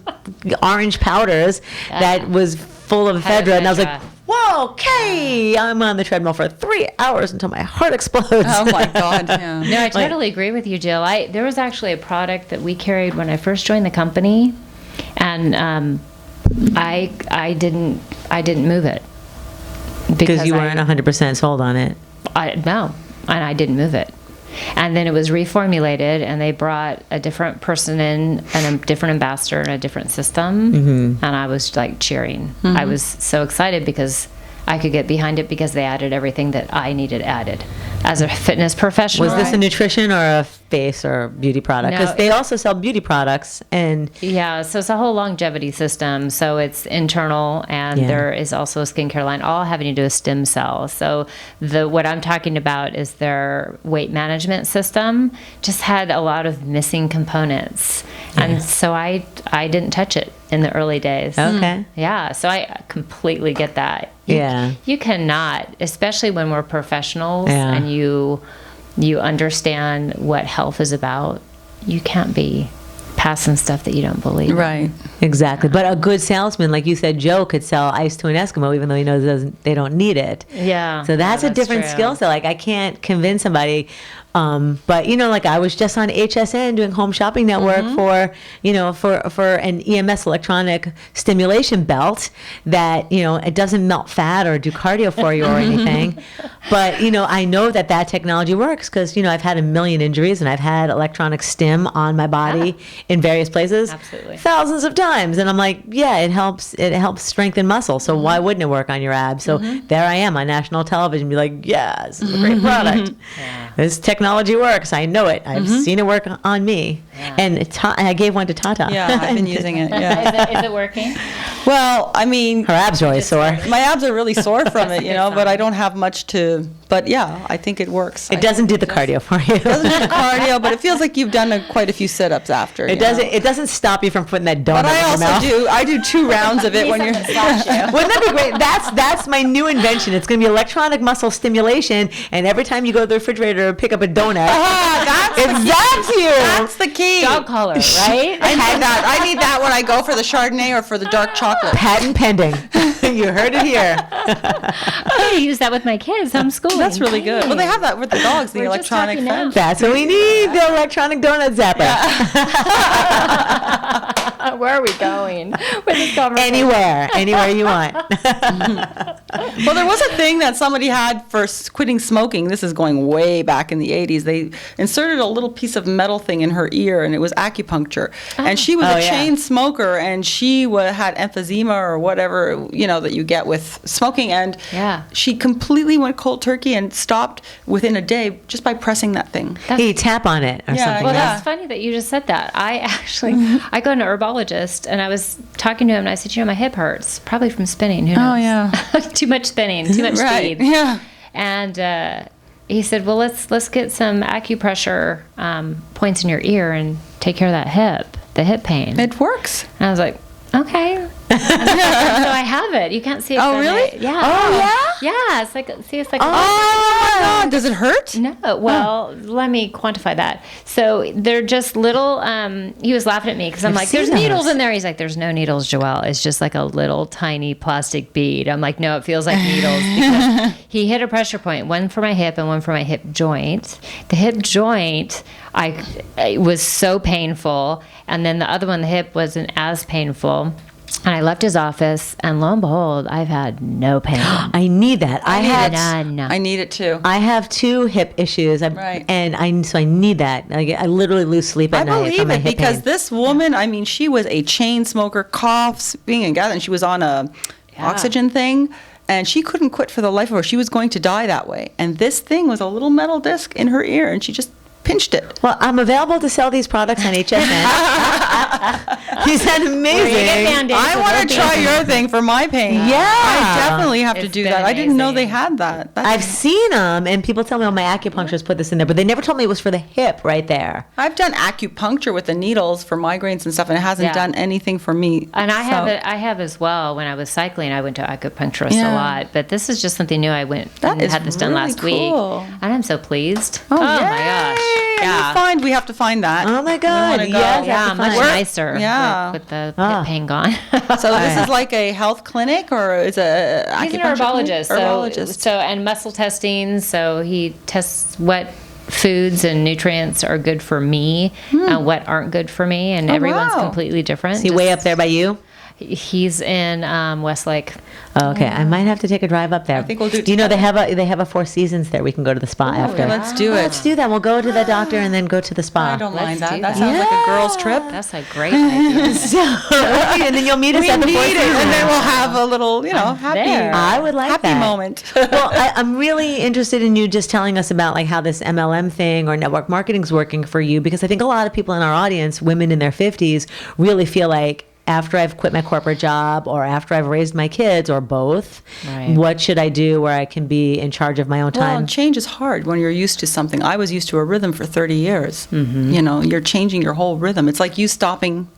orange powders that was full of ephedra, and I was like, whoa, okay, I'm on the treadmill for 3 hours until my heart explodes. Oh my God. Yeah. No, I totally agree with you, Jill. There was actually a product that we carried when I first joined the company, and I didn't move it because you weren't 100% sold on it. No, and I didn't move it. And then it was reformulated, and they brought a different person in, and a different ambassador, and a different system. And I was like cheering. I was so excited because I could get behind it because they added everything that I needed added as a fitness professional. Was this a nutrition or a face or beauty product? Because No, they also sell beauty products. And yeah, so it's a whole longevity system. So it's internal, and there is also a skincare line, all having to do with stem cells. So what I'm talking about is their weight management system just had a lot of missing components. And so I didn't touch it in the early days. Okay. Yeah, so I completely get that. Yeah. You cannot, especially when we're professionals Yeah. and you understand what health is about, you can't be passing stuff that you don't believe in. Right. Exactly. But a good salesman, like you said, Joe could sell ice to an Eskimo even though he knows they don't need it. Yeah. So that's a different true. skill set. Like I can't convince somebody. But like I was just on HSN doing Home Shopping Network for an EMS electronic stimulation belt that, it doesn't melt fat or do cardio for you or anything. But, I know that technology works because, I've had a million injuries and I've had electronic stim on my body in various places. Absolutely. Thousands of times. And I'm like, yeah, it helps strengthen muscle. So why wouldn't it work on your abs? So there I am on national television, be like, yeah, this is a great product. Yeah. This technology works. I know it. I've seen it work on me. Yeah. And I gave one to Tata. Yeah, I've been using it. Yeah. Is it working? Well, I mean, Her abs really sore. my abs are really sore from it, but I don't have much to. But yeah, I think it works. It doesn't do the cardio for you. It doesn't do cardio, but it feels like you've done quite a few sit-ups after. It doesn't. It doesn't stop you from putting that donut But I in your also mouth. do. I do 2 rounds of it when you're. Wouldn't that be great? That's my new invention. It's going to be electronic muscle stimulation, and every time you go to the refrigerator, pick up a donut. That's you. That's the key. Dog collar, right? I need that. I need that when I go for the Chardonnay or for the dark chocolate. Patent pending. You heard it here. I'm going to use that with my kids. Homeschooling. That's really good. Well, they have that with the dogs, the We're just electronic talking now. fence. That's what we need. The electronic donut zapper. Where are we going with this conversation? Anywhere you want. Well, there was a thing that somebody had for quitting smoking. This is going way back in the 80s. They inserted a little piece of metal thing in her ear, and it was acupuncture. And she was a chain smoker, and she had emphysema or whatever, that you get with smoking. And she completely went cold turkey and stopped within a day just by pressing that thing. You tap on it or something. Well, right? that's funny that you just said that. I go to an herbologist, and I was talking to him, and I said, my hip hurts, probably from spinning. Who knows? Oh, yeah. Too much spinning, too much Right. speed. Yeah. And he said, well, let's get some acupressure points in your ear and take care of the hip pain. It works. And I was like, okay. So I have it. You can't see it. Oh, really? Yeah. Oh, yeah? Yeah. It's like Oh, my God. Does it hurt? no. Well, let me quantify that. So they're just little. He was laughing at me because I'm I've like, seen "There's those. needles in there." He's like, "There's no needles, Joelle. It's just like a little tiny plastic bead." I'm like, "No, it feels like needles." Because he hit a pressure point, one for my hip and one for my hip joint. The hip joint, it was so painful, and then the other one, the hip, wasn't as painful. And I left his office, and lo and behold, I've had no pain. I need that. None. I need it too. I have 2 hip issues, Right. and I need that. I literally lose sleep at I night believe from my it hip because pain. this woman, she was a chain smoker, coughs, being and gathering. She was on a oxygen thing, and she couldn't quit for the life of her. She was going to die that way. And this thing was a little metal disc in her ear, and she just pinched it. Well, I'm available to sell these products on HSN. You sound amazing. I want to try your thing for my pain. Yeah. I definitely have to It's do been that. I didn't know they amazing. had that. I've seen them, and people tell me, my acupuncturist put this in there, but they never told me it was for the hip right there. I've done acupuncture with the needles for migraines and stuff, and it hasn't done anything for me. And I have So- it. I have as well. When I was cycling, I went to acupuncturist a Yeah. lot. But this is just something new. I went That and is had this done really last cool. week, and I'm so pleased. Oh, my yay. gosh! Yeah, We have to find that. Oh my We God! wanna go. Yes, yeah, that's much fine. nicer. Yeah. with the Ah. hip pain gone. So this is like a health clinic, or is a He's an acupuncture clinic? herbologist. Herbologist. So and muscle testing. So he tests what foods and nutrients are good for me and what aren't good for me, and everyone's wow. completely different. Is he way up there by you? He's in Westlake. Oh, okay, I might have to take a drive up there. I think we'll do it Do you know they have a Four Seasons there? We can go to the spa after. Let's do it. Let's do that. We'll go to the doctor and then go to the spa. I don't Let's mind that. do That that. sounds like a girl's trip. That's a great idea. And then you'll meet us We at the need Four it, Seasons. and then we'll have a little, happy, there. I would like happy that. moment. Well, I'm really interested in you just telling us about like how this MLM thing or network marketing is working for you, because I think a lot of people in our audience, women in their 50s, really feel like, after I've quit my corporate job or after I've raised my kids or both, Right. what should I do where I can be in charge of my own Well, time? change is hard when you're used to something. I was used to a rhythm for 30 years. You're changing your whole rhythm. It's like you stopping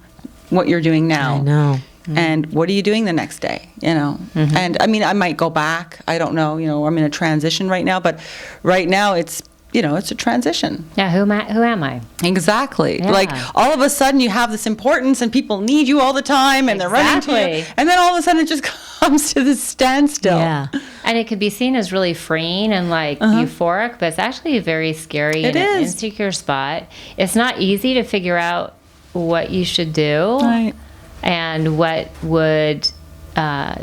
what you're doing now. I know. And what are you doing the next day? And I mean, I might go back. I don't know. I'm in a transition right now, but right now it's a transition. Yeah, who am I? Exactly. Yeah. Like all of a sudden you have this importance and people need you all the time and they're running to you. Exactly. And then all of a sudden it just comes to this standstill. Yeah. And it could be seen as really freeing and like euphoric, but it's actually very scary It and an is. insecure spot. It's not easy to figure out what you should do Right. and what would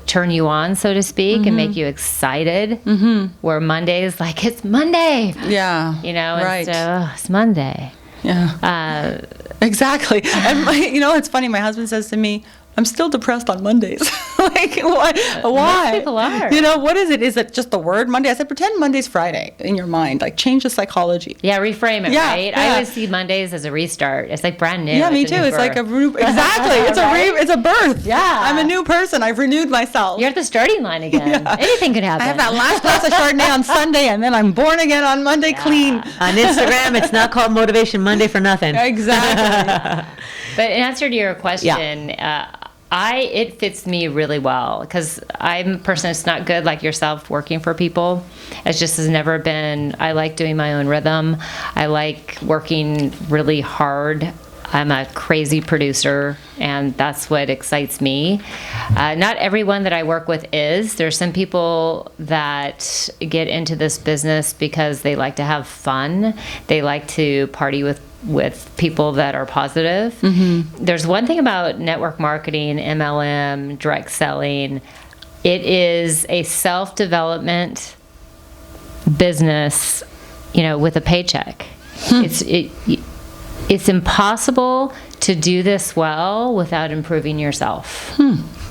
turn you on, so to speak, and make you excited. Where Monday is like, it's Monday. Yeah. Right. It's Monday. Yeah. Exactly. And it's funny. My husband says to me, I'm still depressed on Mondays. Like, what? Why? people are. You know, what is it? Is it just the word Monday? I said, pretend Monday's Friday in your mind. Like, change the psychology. Yeah, reframe it, Yeah, right? yeah. I always see Mondays as a restart. It's like brand new. Yeah, me It's a too. new It's like birth. exactly. It's it's a birth. Yeah. I'm a new person. I've renewed myself. You're at the starting line again. Yeah. Anything could happen. I have that last glass of Chardonnay on Sunday, and then I'm born again on Monday, clean. On Instagram, it's not called Motivation Monday for nothing. Exactly. But in answer to your question, it fits me really well because I'm a person that's not good like yourself working for people. It just has never been. I like doing my own rhythm. I like working really hard. I'm a crazy producer, and that's what excites me. Not everyone that I work with is. There's some people that get into this business because they like to have fun. They like to party with people that are positive. Mm-hmm. There's one thing about network marketing, MLM, direct selling. It is a self-development business, with a paycheck. It's impossible to do this well without improving yourself.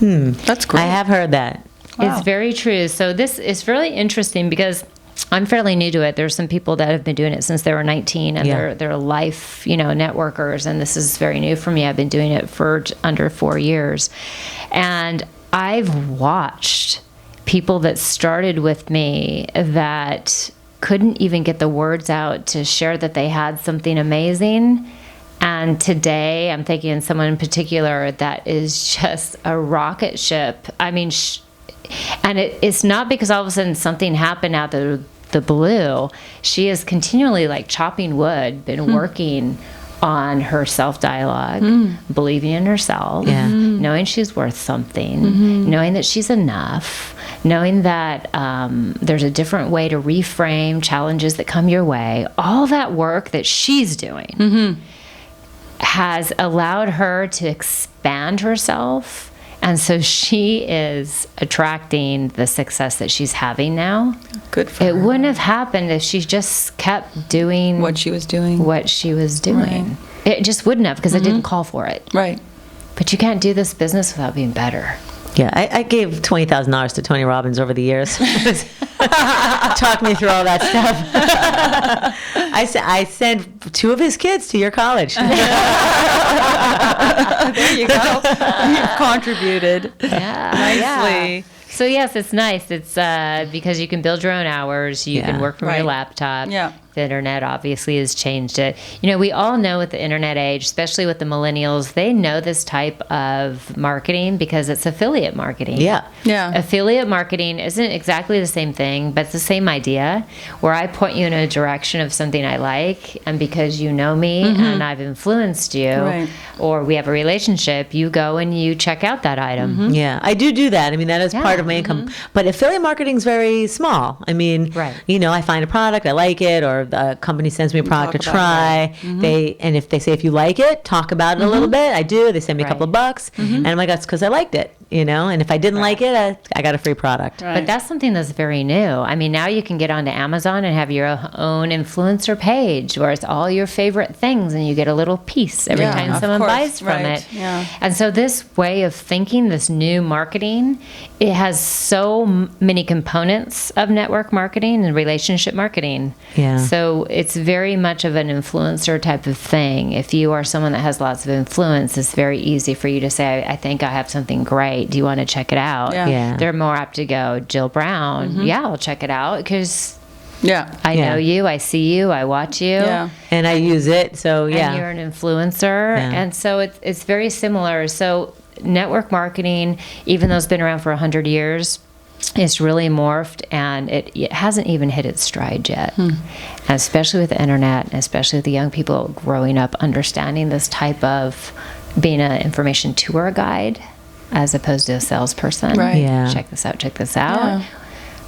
That's great. I have heard that. Wow. It's very true. So this is really interesting because I'm fairly new to it. There's some people that have been doing it since they were 19 and they're life, networkers. And this is very new for me. I've been doing it for under 4 years. And I've watched people that started with me that couldn't even get the words out to share that they had something amazing. And today I'm thinking of someone in particular that is just a rocket ship. I mean, and it's not because all of a sudden something happened out of the blue. She is continually like chopping wood, been working on her self-dialogue, believing in herself, knowing she's worth something, knowing that she's enough, knowing that there's a different way to reframe challenges that come your way. All that work that she's doing has allowed her to expand herself. And so she is attracting the success that she's having now. Good for her. It wouldn't have happened if she just kept doing What she was doing. Right. It just wouldn't have because I didn't call for it. Right. But you can't do this business without being better. Yeah, I gave $20,000 to Tony Robbins over the years. Talk me through all that stuff. I sent 2 of his kids to your college. There you go. You've contributed nicely. Yeah. So yes, it's nice. It's because you can build your own hours. You can work from your laptop. Yeah. The internet obviously has changed it. We all know with the internet age, especially with the millennials, they know this type of marketing because it's affiliate marketing. Yeah. Affiliate marketing isn't exactly the same thing, but it's the same idea where I point you in a direction of something I like, and because you know me and I've influenced you, or we have a relationship, you go and you check out that item. Yeah, I do that. I mean, that is part of my income. But affiliate marketing is very small. I mean, I find a product, I like it, or the company sends me a product to try. And if they say, if you like it, talk about it a little bit. I do. They send me a couple of bucks. And I'm like, that's because I liked it, And if I didn't like it, I got a free product. But that's something that's very new. I mean, now you can get onto Amazon and have your own influencer page where it's all your favorite things and you get a little piece every time someone buys from it. Yeah. And so this way of thinking, this new marketing, it has so many components of network marketing and relationship marketing. Yeah. So it's very much of an influencer type of thing. If you are someone that has lots of influence, it's very easy for you to say, I think I have something great. Do you want to check it out? Yeah. They're more apt to go, Jill Brown, yeah, I'll check it out because I know you, I see you, I watch you. Yeah. And I use it, so And you're an influencer. Yeah. And so it's very similar. So network marketing, even though it's been around for 100 years, it's really morphed, and it hasn't even hit its stride yet. And especially with the internet, and especially with the young people growing up understanding this type of being an information tour guide as opposed to a salesperson. Right. Yeah. Check this out, check this out.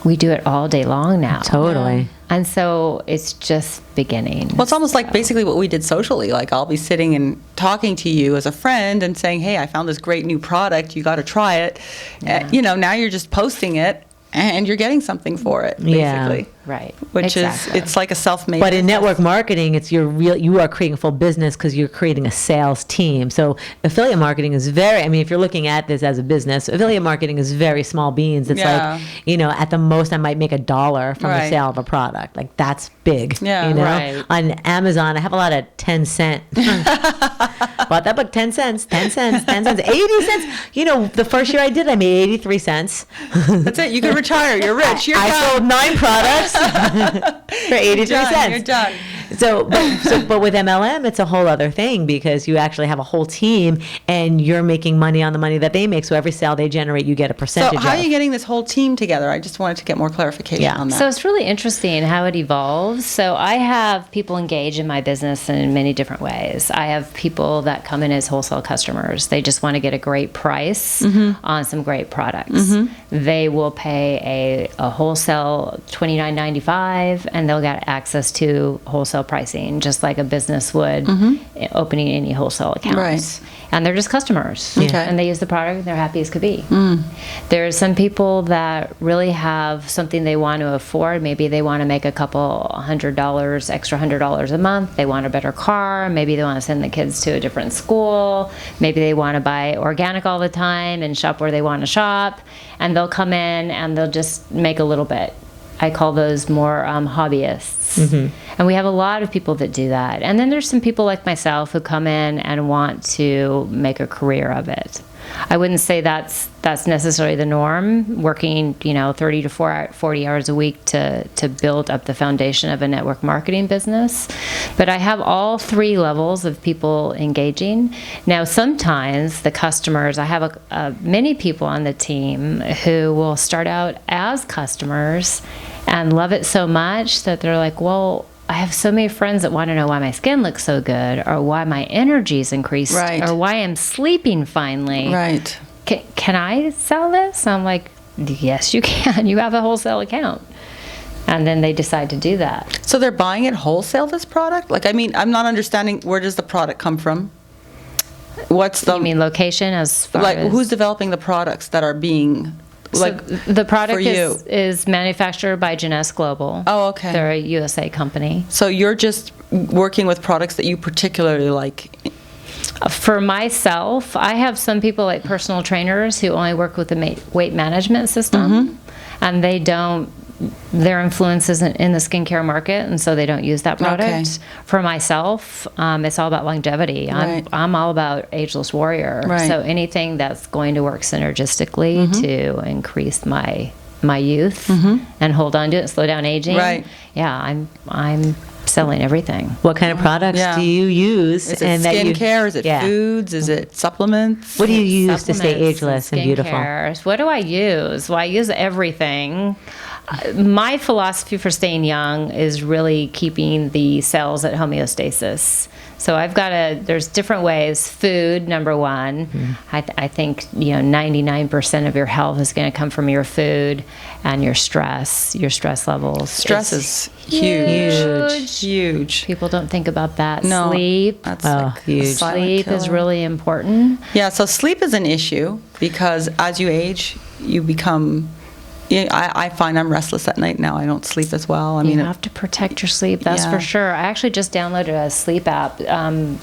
We do it all day long now. Totally. And so it's just beginning. Well, it's almost like basically what we did socially. Like I'll be sitting and talking to you as a friend and saying, hey, I found this great new product. You got to try it. Now you're just posting it and you're getting something for it, basically. Right. which Exactly. is, it's like a self-made. But in network marketing, it's you are creating a full business because you're creating a sales team. So affiliate marketing is if you're looking at this as a business, affiliate marketing is very small beans. It's Yeah. like, at the most I might make $1 from the Right. sale of a product. Like that's big. Yeah. Right. On Amazon, I have a lot of 10-cent. Bought that book, 10 cents, 10 cents, 10 cents, 80 cents. The first year I did, I made 83 cents. That's it. You can retire. You're rich. You're I done. sold 9 products for 83 cents. You're done. But with MLM, it's a whole other thing because you actually have a whole team and you're making money on the money that they make. So every sale they generate, you get a So percentage how are of. you getting this whole team together? I just wanted to get more clarification Yeah. on that. So it's really interesting how it evolves. So I have people engage in my business in many different ways. I have people that come in as wholesale customers. They just want to get a great price on some great products. They will pay a wholesale $29.95 and they'll get access to wholesale pricing, just like a business would opening any wholesale accounts. Right. And they're just customers. Okay. And they use the product and they're happy as could be. There are some people that really have something they want to afford. Maybe they want to make a couple extra $100 a month. They want a better car. Maybe they want to send the kids to a different school. Maybe they want to buy organic all the time and shop where they want to shop. And they'll come in and they'll just make a little bit. I call those more hobbyists. And we have a lot of people that do that. And then there's some people like myself who come in and want to make a career of it. I wouldn't say that's necessarily the norm, working 30 to 40 hours a week to build up the foundation of a network marketing business. But I have all 3 levels of people engaging. Now, sometimes the customers, I have many people on the team who will start out as customers and love it so much that they're like, well, I have so many friends that want to know why my skin looks so good or why my energy's increased Right. or why I'm sleeping finally. Right. Can I sell this? I'm like, yes, you can. You have a wholesale account. And then they decide to do that. So they're buying it wholesale, this product? Like, I mean, I'm not understanding, where does the product come from? What's the... You mean location as far like, as... who's developing the products that are being... Like, so the product for you? is manufactured by Jeunesse Global. Oh, okay. They're a USA company. So you're just working with products that you particularly like? For myself, I have some people like personal trainers who only work with the weight management system, and they don't. Their influence isn't in the skincare market, and so they don't use that product. Okay. For myself, it's all about longevity. Right. I'm all about Ageless Warrior. Right. So anything that's going to work synergistically to increase my youth and hold on to it, slow down aging. Right. Yeah, I'm selling everything. What kind of products Yeah. do you use? Is it skincare? Is it Yeah. foods? Is it supplements? What do you use to stay Supplements ageless and beautiful? skincare. What do I use? Well, I use everything. My philosophy for staying young is really keeping the cells at homeostasis. So there's different ways. Food, number one. I think 99% of your health is going to come from your food and your stress levels. Stress is huge. Huge. People don't think about that. No, Sleep. that's Oh, like huge. a silent Sleep is killer. really important. Yeah, so sleep is an issue because as you age, you become... I find I'm restless at night now. I don't sleep as well. I mean, You have to protect your sleep, that's Yeah. for sure. I actually just downloaded a sleep app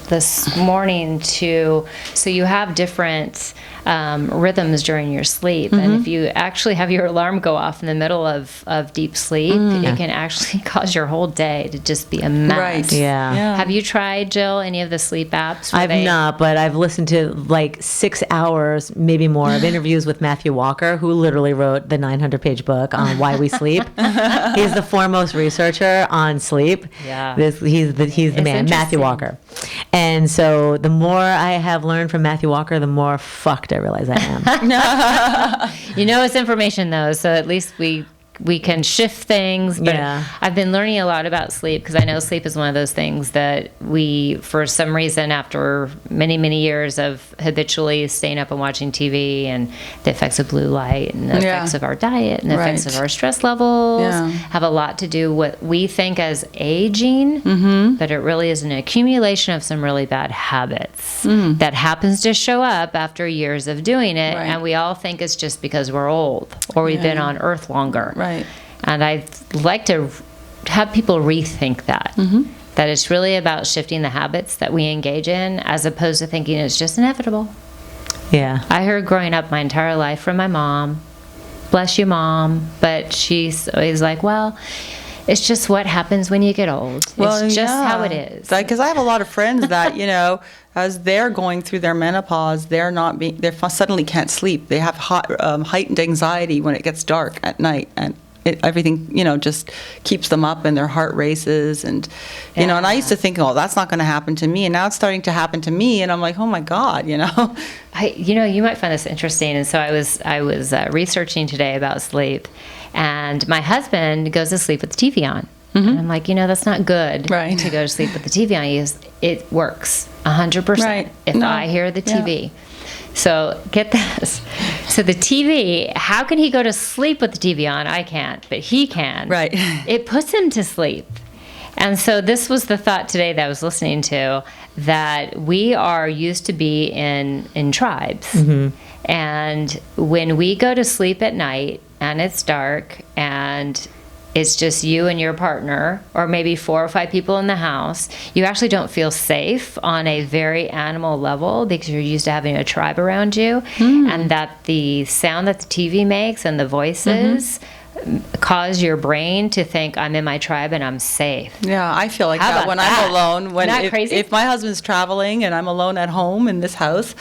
this morning so you have different rhythms during your sleep. And if you actually have your alarm go off in the middle of deep sleep, it can actually cause your whole day to just be a mess. Right. Yeah. Have you tried, Jill, any of the sleep apps? where I've not, but I've listened to like 6 hours, maybe more, of interviews with Matthew Walker, who literally wrote the 900-page book on why we sleep. He's the foremost researcher on sleep. Yeah. He's the man, Matthew interesting. Walker. And so the more I have learned from Matthew Walker, the more fucked I realize I am. It's information though, so at least we can shift things. But Yeah. I've been learning a lot about sleep because I know sleep is one of those things that we, for some reason, after many, many years of habitually staying up and watching TV and the effects of blue light and the effects of our diet and the effects of our stress levels have a lot to do with what we think as aging, but it really is an accumulation of some really bad habits that happens to show up after years of doing it. Right. And we all think it's just because we're old or we've been on earth longer. Right. And I'd like to have people rethink that. That it's really about shifting the habits that we engage in, as opposed to thinking it's just inevitable. Yeah. I heard growing up my entire life from my mom, bless you, Mom, but she's always like, well, it's just what happens when you get old. Well, it's just how it is. Because I have a lot of friends that, as they're going through their menopause, they suddenly can't sleep. They have heightened anxiety when it gets dark at night, and everything, just keeps them up, and their heart races, and and I used to think, oh, that's not going to happen to me, and now it's starting to happen to me, and I'm like, oh my God, You might find this interesting, and so I was researching today about sleep, and my husband goes to sleep with the TV on. And I'm like, that's not good to go to sleep with the TV on. It works 100% if I hear the TV. Yeah. So get this. So the TV, how can he go to sleep with the TV on? I can't, but he can. Right. It puts him to sleep. And so this was the thought today that I was listening to, that we are used to be in tribes. And when we go to sleep at night and it's dark and it's just you and your partner, or maybe 4 or 5 people in the house, you actually don't feel safe on a very animal level, because you're used to having a tribe around you, and that the sound that the TV makes and the voices cause your brain to think, I'm in my tribe and I'm safe. Yeah, I feel like that when I'm alone. Crazy? If my husband's traveling and I'm alone at home in this house,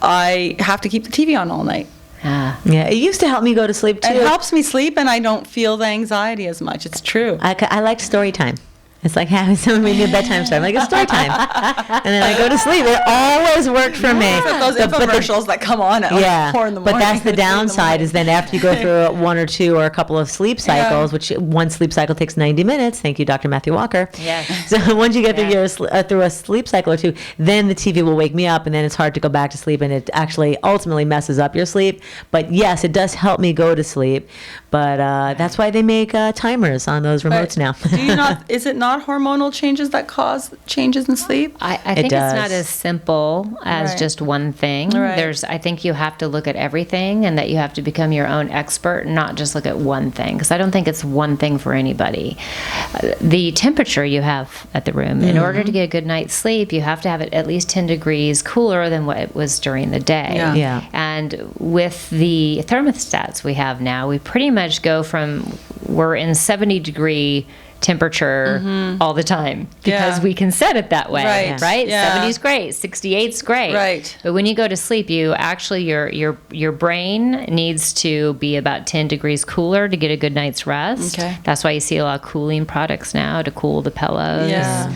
I have to keep the TV on all night. Yeah, it used to help me go to sleep too. It helps me sleep, and I don't feel the anxiety as much. It's true. I like story time. It's like having somebody new bedtime story. I'm like, it's story time. And then I go to sleep. It always worked for me. Those infomercials that come on at 4 in the morning. But that's the downside, is then after you go through 1 or 2 or a couple of sleep cycles, which one sleep cycle takes 90 minutes. Thank you, Dr. Matthew Walker. Yeah. So once you get through a sleep cycle or 2, then the TV will wake me up, and then it's hard to go back to sleep, and it actually ultimately messes up your sleep. But yes, it does help me go to sleep. But that's why they make timers on those remotes now. Is it not hormonal changes that cause changes in sleep? I think it's not as simple as just one thing. Right. I think you have to look at everything, and that you have to become your own expert and not just look at one thing, because I don't think it's one thing for anybody. The temperature you have at the room, in order to get a good night's sleep, you have to have it at least 10 degrees cooler than what it was during the day. Yeah. And with the thermostats we have now, we pretty much go from, we're in 70-degree temperature all the time, because we can set it that way, right? Yeah. 70's great, 68's great. Right. But when you go to sleep, you actually, your brain needs to be about 10 degrees cooler to get a good night's rest. Okay. That's why you see a lot of cooling products now to cool the pillows. Yeah.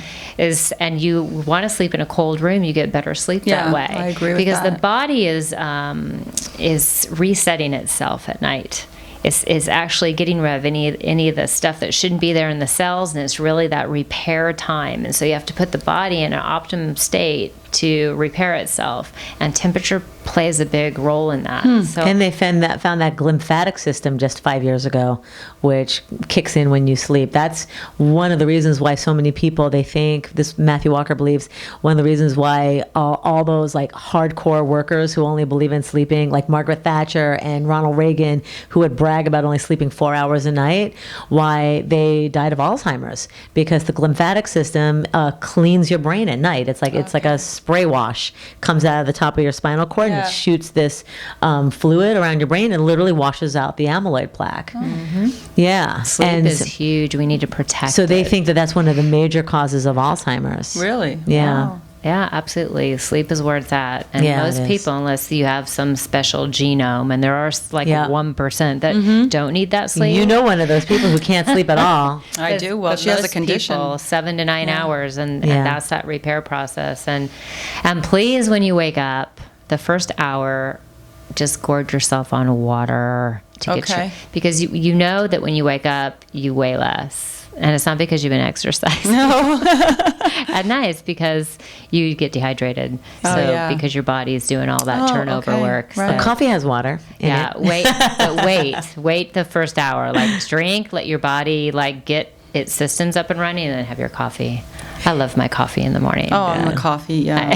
And you want to sleep in a cold room, you get better sleep that way. I agree with because that. the body is resetting itself at night. Is actually getting rid of any of the stuff that shouldn't be there in the cells, and it's really that repair time. And so you have to put the body in an optimum state to repair itself, and temperature plays a big role in that. So, and they found that glymphatic system just 5 years ago, which kicks in when you sleep. That's one of the reasons why so many people, they think, this Matthew Walker believes, one of the reasons why all those like hardcore workers who only believe in sleeping, like Margaret Thatcher and Ronald Reagan, who would brag about only sleeping 4 hours a night, why they died of Alzheimer's, because the glymphatic system cleans your brain at night. It's like a spray wash comes out of the top of your spinal cord, and it shoots this fluid around your brain and literally washes out the amyloid plaque. Yeah. sleep is huge. We need to protect So they it. think that that's one of the major causes of Alzheimer's. Really? Yeah. Wow. Yeah, absolutely. Sleep is where it's at. And Yeah, most it is. people, unless you have some special genome, and there are like 1% that don't need that sleep. You know one of those people who can't sleep at all. I do. Well, But she has a most condition. People, 7 to 9 hours, and Yeah. that's that repair process. And please, when you wake up, the first hour, just gorge yourself on water to get Okay. because you know that when you wake up, you weigh less. And it's not because you've been exercising. No. At night, it's because you get dehydrated. Oh, So yeah. because your body's doing all that turnover okay. work. Right. So, Coffee has water in yeah, it. wait the first hour. Like drink, let your body like get its systems up and running, and then have your coffee. I love my coffee in the morning. Oh, I'm the coffee, yeah.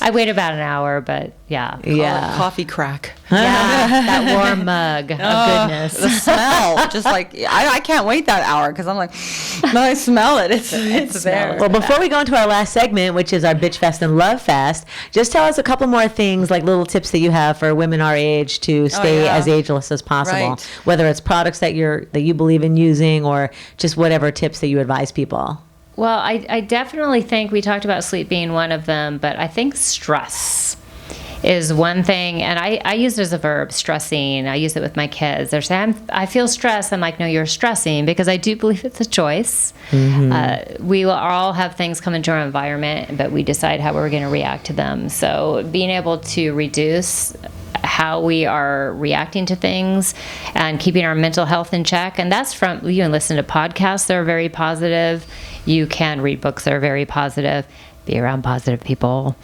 I wait about an hour, but yeah. Yeah. Coffee crack. Yeah, that warm mug of goodness. The smell, just like, I can't wait that hour because I'm like, no, I smell it. It's there. Well, before we go into our last segment, which is our Bitch Fest and Love Fest, just tell us a couple more things, like little tips that you have for women our age to stay as ageless as possible. Right. Whether it's products that you believe in using, or just whatever tips that you advise people. Well, I definitely think we talked about sleep being one of them, but I think stress is one thing, and I use it as a verb, stressing. I use it with my kids. They're saying, I feel stressed. I'm like, no, you're stressing, because I do believe it's a choice. We will all have things come into our environment, but we decide how we're going to react to them. So being able to reduce how we are reacting to things and keeping our mental health in check. And that's from, you can listen to podcasts that are very positive. You can read books that are very positive. Be around positive people.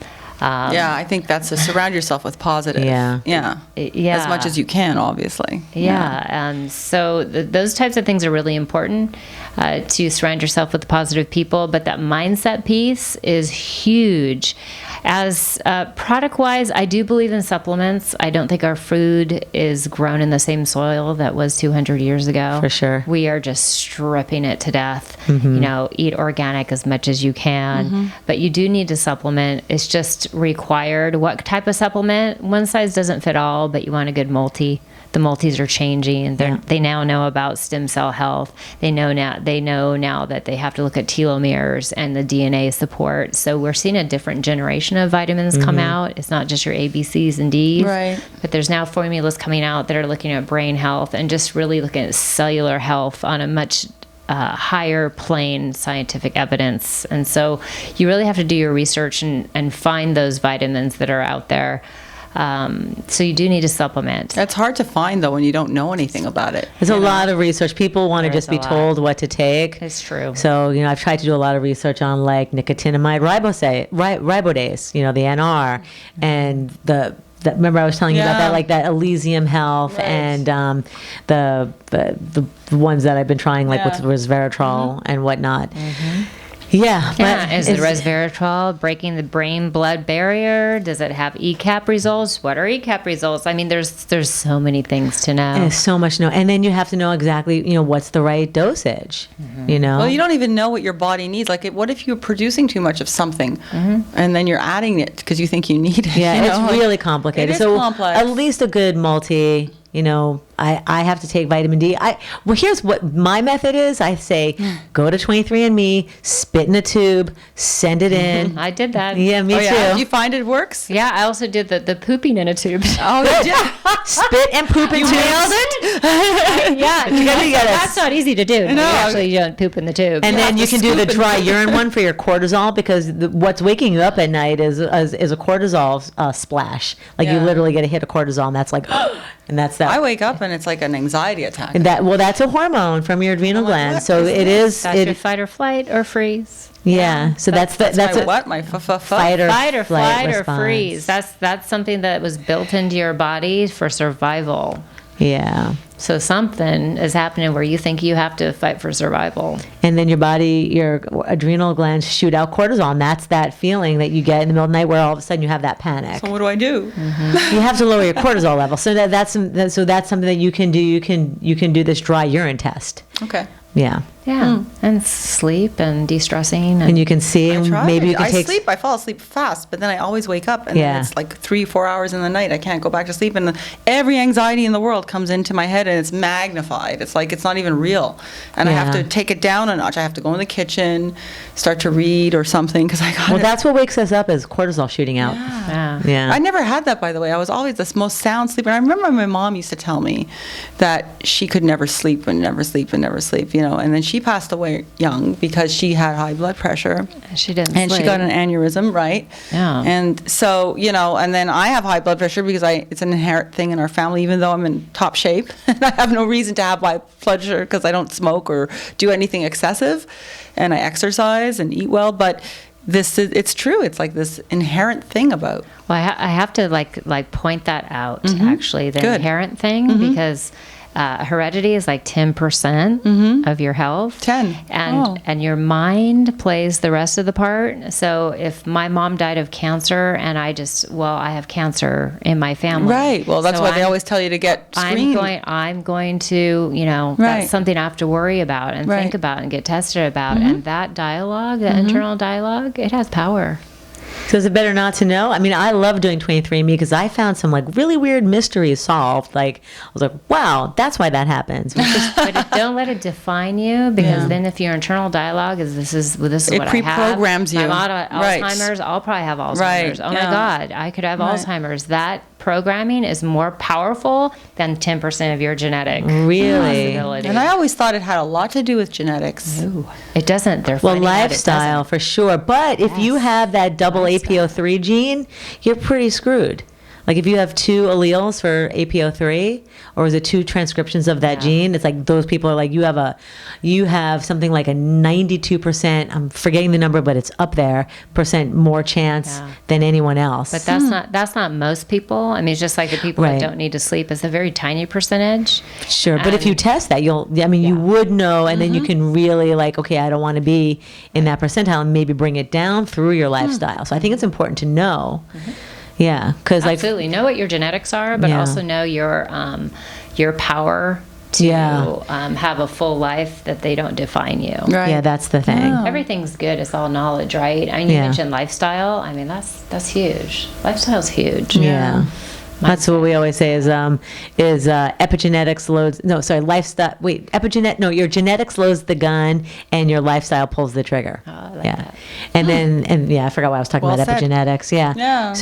Yeah, I think that's to surround yourself with positive. Yeah. As much as you can, obviously. So those types of things are really important, to surround yourself with positive people. But that mindset piece is huge. As product-wise, I do believe in supplements. I don't think our food is grown in the same soil that was 200 years ago. For sure. We are just stripping it to death. Eat organic as much as you can. But you do need to supplement. It's just required. What type of supplement? One size doesn't fit all, but you want a good multi. The multis are changing. They now know about stem cell health. They know now that they have to look at telomeres and the DNA support. So we're seeing a different generation of vitamins come out. It's not just your A, B, C's, and D's. Right. But there's now formulas coming out that are looking at brain health and just really looking at cellular health on a much higher plane scientific evidence. And so you really have to do your research and find those vitamins that are out there. So you do need to supplement. That's hard to find, though, when you don't know anything about it. There's a lot of research. People want to just be told what to take. It's true. So, I've tried to do a lot of research on like nicotinamide ribosase, the NR, and remember I was telling you about that, like that Elysium Health, and the ones that I've been trying, like with resveratrol and whatnot. Yeah, but is the resveratrol breaking the brain-blood barrier? Does it have ECAP results? What are ECAP results? I mean, there's so many things to know. There's so much to know, and then you have to know exactly, what's the right dosage. Well, you don't even know what your body needs. Like, what if you're producing too much of something, and then you're adding it because you think you need it? Yeah, it's really complicated. It is complex. At least a good multi. I have to take vitamin D. Here's what my method is. I say, go to 23andMe, spit in a tube, send it in. I did that. Yeah, me too. Did you find it works? Yeah, I also did the pooping in a tube. Oh, yeah. Spit and poop in tubes. Nailed it? That's not easy to do. No. Actually, you don't poop in the tube. And then you can do the dry urine one for your cortisol, because what's waking you up at night is a cortisol splash. Like you literally get a hit of cortisol, and that's like, and that's that. I wake up and it's like an anxiety attack. And that's a hormone from your adrenal glands. So it is. That's your fight or flight or freeze. Yeah. So that's my fight or flight or freeze. That's something that was built into your body for survival. Yeah. So something is happening where you think you have to fight for survival. And then your adrenal glands shoot out cortisol, and that's that feeling that you get in the middle of the night where all of a sudden you have that panic. So what do I do? You have to lower your cortisol level. So that's something that you can do. You can do this dry urine test. Okay. Yeah. Yeah. And sleep and de-stressing. And you can see, maybe you can take... I fall asleep fast, but then I always wake up, and then it's like 3-4 hours in the night. I can't go back to sleep, and every anxiety in the world comes into my head, and it's magnified. It's like it's not even real. And I have to take it down a notch. I have to go in the kitchen, start to read or something, because I got Well, that's what wakes us up, is cortisol shooting out. Yeah. I never had that, by the way. I was always the most sound sleeper. And I remember my mom used to tell me that she could never sleep, and then she passed away young because she had high blood pressure. She didn't and sleep. She got an aneurysm, right? Yeah. And so, and then I have high blood pressure because it's an inherent thing in our family, even though I'm in top shape. And I have no reason to have high blood pressure because I don't smoke or do anything excessive, and I exercise and eat well. But it's true. It's like this inherent thing about. Well, I have to like point that out, actually, the inherent thing, because heredity is like 10% of your health. 10. And your mind plays the rest of the part. So if my mom died of cancer and I have cancer in my family. Right. Well, that's why they always tell you to get screened. I'm going to, that's something I have to worry about and think about and get tested about. And that dialogue, the internal dialogue, it has power. So is it better not to know? I mean, I love doing 23andMe because I found some like really weird mysteries solved. Like I was like, wow, that's why that happens. But don't let it define you, because then if your internal dialogue is this is what I have. It pre-programs you. I'm on Alzheimer's. I'll probably have Alzheimer's. Oh my God, I could have Alzheimer's. That programming is more powerful than 10% of your genetic Really? possibility. And I always thought it had a lot to do with genetics. No, it doesn't. They're Well, finding out it lifestyle doesn't. for sure. But if you have that double APO3 gene, you're pretty screwed. Like if you have 2 alleles for APO3, or is it 2 transcriptions of that gene? It's like those people are like, you have something like a 92%, I'm forgetting the number, but it's up there, percent more chance than anyone else. But that's not most people. I mean, it's just like the people that don't need to sleep. It's a very tiny percentage. Sure, but if you test that, you would know, and then you can really like, okay, I don't want to be in that percentile, and maybe bring it down through your lifestyle. So I think it's important to know. Yeah, because Absolutely. Know what your genetics are, but also know your power to have a full life, that they don't define you. Right. Yeah, that's the thing. Everything's good. It's all knowledge, right? I mean, you mentioned lifestyle. I mean, that's huge. Lifestyle's huge. Yeah. That's what we always say is epigenetics loads. No, sorry, lifestyle. Wait, your genetics loads the gun, and your lifestyle pulls the trigger. Oh, I like that. And then I forgot what I was talking about. Said. Epigenetics. Yeah.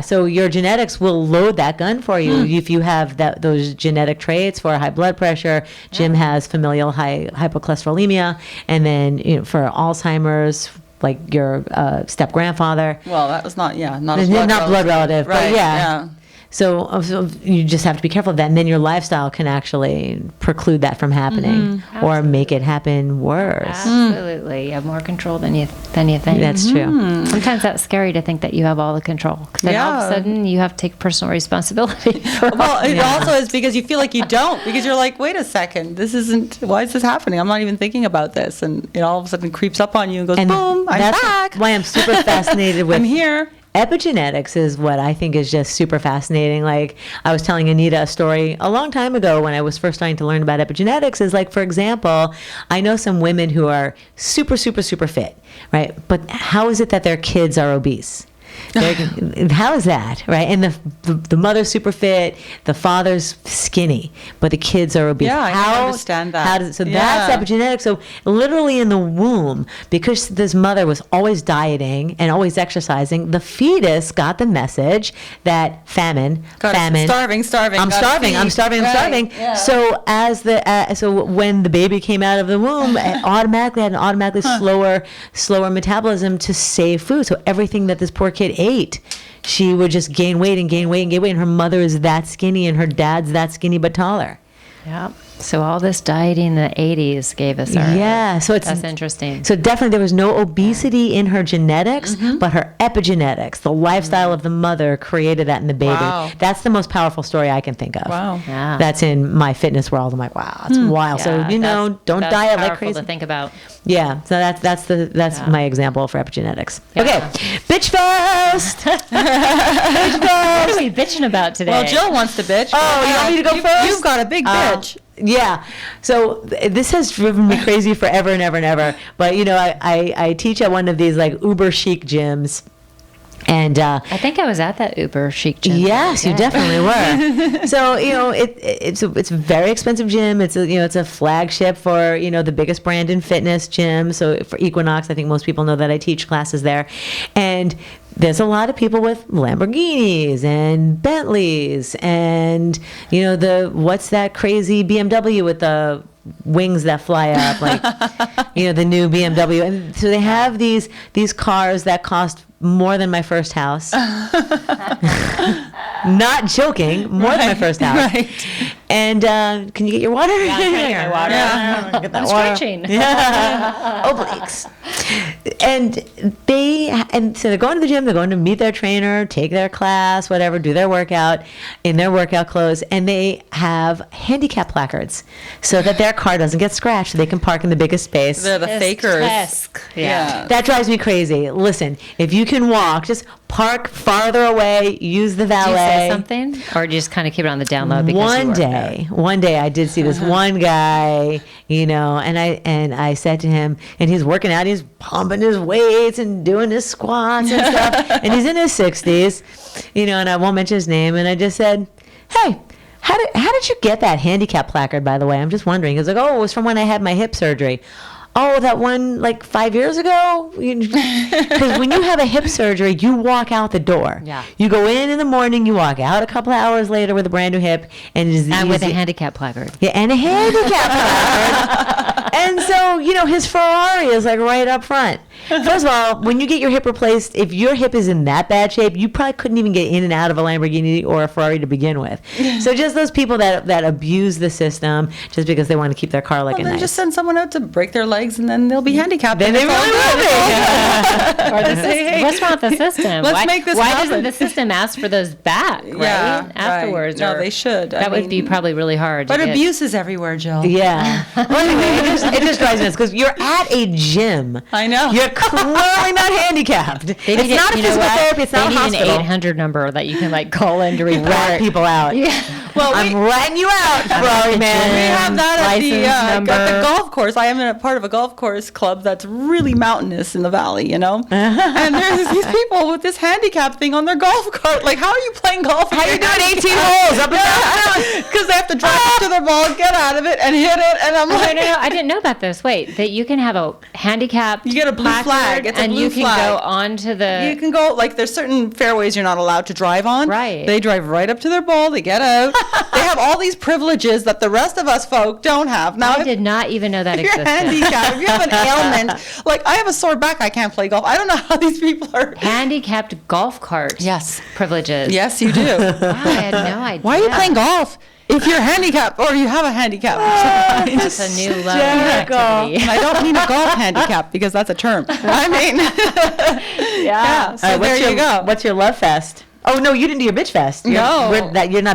So your genetics will load that gun for you if you have those genetic traits for high blood pressure. Jim has familial hypocholesterolemia, and then for Alzheimer's, like your step grandfather. Well, that was not a blood relative, right? But yeah. So you just have to be careful of that, and then your lifestyle can actually preclude that from happening, or make it happen worse. Absolutely. You have more control than you think. That's true. Sometimes that's scary to think that you have all the control. 'Cause then all of a sudden you have to take personal responsibility. Well, it also is because you feel like you don't, because you're like, wait a second, why is this happening? I'm not even thinking about this. And it all of a sudden creeps up on you and goes, boom, I'm that's back. why I'm super fascinated with I'm here. Epigenetics is what I think is just super fascinating. Like I was telling Anita a story a long time ago when I was first starting to learn about epigenetics, is like, for example, I know some women who are super, super, super fit, right? But how is it that their kids are obese? How is that, right? And the mother's super fit, the father's skinny, but the kids are obese. Yeah, I can understand that. That's epigenetics. So literally in the womb, because this mother was always dieting and always exercising, the fetus got the message that famine. Starving. I'm starving. Yeah. So so when the baby came out of the womb, it automatically had an automatically slower metabolism to save food. So everything that this poor kid ate, she would just gain weight, and her mother is that skinny and her dad's that skinny but taller. Yeah. So all this dieting in the 80s gave us our... so that's interesting. So definitely there was no obesity in her genetics, but her epigenetics, the lifestyle of the mother, created that in the baby. Wow. That's the most powerful story I can think of. Wow. Yeah. That's in my fitness world. I'm like, wow, that's wild. So don't that's diet like powerful crazy. to think about. Yeah, so that's my example for epigenetics. Yeah. Okay, bitch fest. Bitch What fest. are we bitching about today? Well, Jill wants to bitch. Oh, you want me to go first? You've got a big bitch. Yeah. So this has driven me crazy forever and ever and ever. But I teach at one of these like uber chic gyms. And I think I was at that Uber chic gym. yes, you definitely were. So it's a very expensive gym. It's a flagship for the biggest brand in fitness gym. So for Equinox, I think most people know that I teach classes there, and there's a lot of people with Lamborghinis and Bentleys and what's that crazy BMW with the wings that fly up, like the new BMW. And so they have these cars that cost more than my first house. Not joking, more than my first house. Right. And can you get your water? I'm trying to get my water. Yeah. Get that I'm water. stretching. Obliques. And so they're going to the gym, they're going to meet their trainer, take their class, whatever, do their workout in their workout clothes, and they have handicap placards so that their car doesn't get scratched, so they can park in the biggest space. They're the fakers. Yeah. That drives me crazy. Listen, if you can walk, just park farther away, use the valet. Do you say something, or do you just kind of keep it on the down low? Because One day I did see this one guy, and I said to him, and he's working out, he's pumping his weights and doing his squats and stuff, and he's in his 60s, and I won't mention his name, and I just said, hey, how did you get that handicap placard, by the way? I'm just wondering. He's like, oh, it was from when I had my hip surgery. Oh, that one like 5 years ago? Because when you have a hip surgery, you walk out the door. Yeah. You go in the morning, you walk out a couple of hours later with a brand new hip. And with a handicap placard. Yeah, and a handicap placard. And so, his Ferrari is like right up front. First of all, when you get your hip replaced, if your hip is in that bad shape, you probably couldn't even get in and out of a Lamborghini or a Ferrari to begin with. So just those people that abuse the system just because they want to keep their car looking Then nice. just send someone out to break their legs, and then they'll be handicapped. Then they really will be. Or what's wrong with the system? Let's make this Why happen. doesn't the system ask for those back, right? Yeah, Afterwards. right. No, or- they should. That would be probably really hard. But to get. abuse is everywhere, Jill. Yeah. Well, anyway, it just drives me nuts because you're at a gym. I know. You're clearly not handicapped. They It's need not a you know physical what? therapy. It's they not a need hospital. an 800 number that you can call in to report Rat people out. Yeah. Well, I'm ratting you out, Ferrari man. we have that at License at the number. golf course. I am a part of a golf course club that's really mountainous in the valley, and there's these people with this handicap thing on their golf cart. Like, how are you playing golf? How you doing 18 holes up and down? Because they have to drive up to their ball, get out of it, and hit it. And I'm like, No, I didn't know about this. Wait, that you can have a handicap. You get a blue placard flag. It's a and blue you can flag. go onto the. you can go, like, there's certain fairways you're not allowed to drive on. Right. They drive right up to their ball, they get out. They have all these privileges that the rest of us folk don't have. Now, I did not even know that if you're existed. handicapped, if you have an ailment, like I have a sore back, I can't play golf. I don't know how these people are. Handicapped golf cart. Yes. Privileges. Yes, you do. Wow, I had no idea. Why are you playing golf if you're handicapped or you have a handicap? That's a new level of activity. And I don't mean a golf handicap because that's a term. I mean, yeah. So All right, there you go. What's your love fest? Oh, no, you didn't do your bitch fest. You're not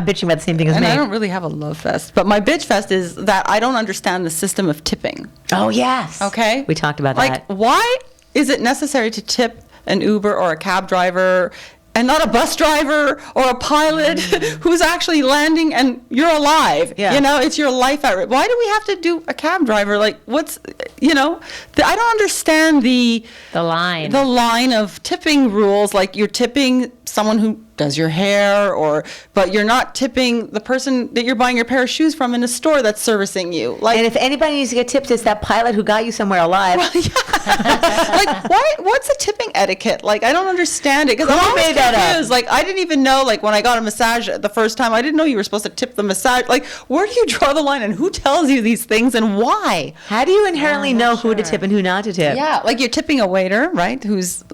bitching about the same thing as And me. I don't really have a love fest, but my bitch fest is that I don't understand the system of tipping. Oh, yes. Okay. We talked about Like, that. why is it necessary to tip an Uber or a cab driver and not a bus driver or a pilot who's actually landing and you're alive? Yeah. It's your life at risk. Why do we have to do a cab driver? Like, what's, I don't understand the line of tipping rules. Like, you're tipping someone who does your hair, but you're not tipping the person that you're buying your pair of shoes from in a store that's servicing you. Like, And if anybody needs to get tipped, it's that pilot who got you somewhere alive. like, what's a tipping etiquette? Like, I don't understand it because I'm Who always made that up? confused. Like, I didn't even know, like, when I got a massage the first time, I didn't know you were supposed to tip the massage. Like, where do you draw the line and who tells you these things and why? How do you inherently know who to tip and who not to tip? Yeah, like you're tipping a waiter, right, who's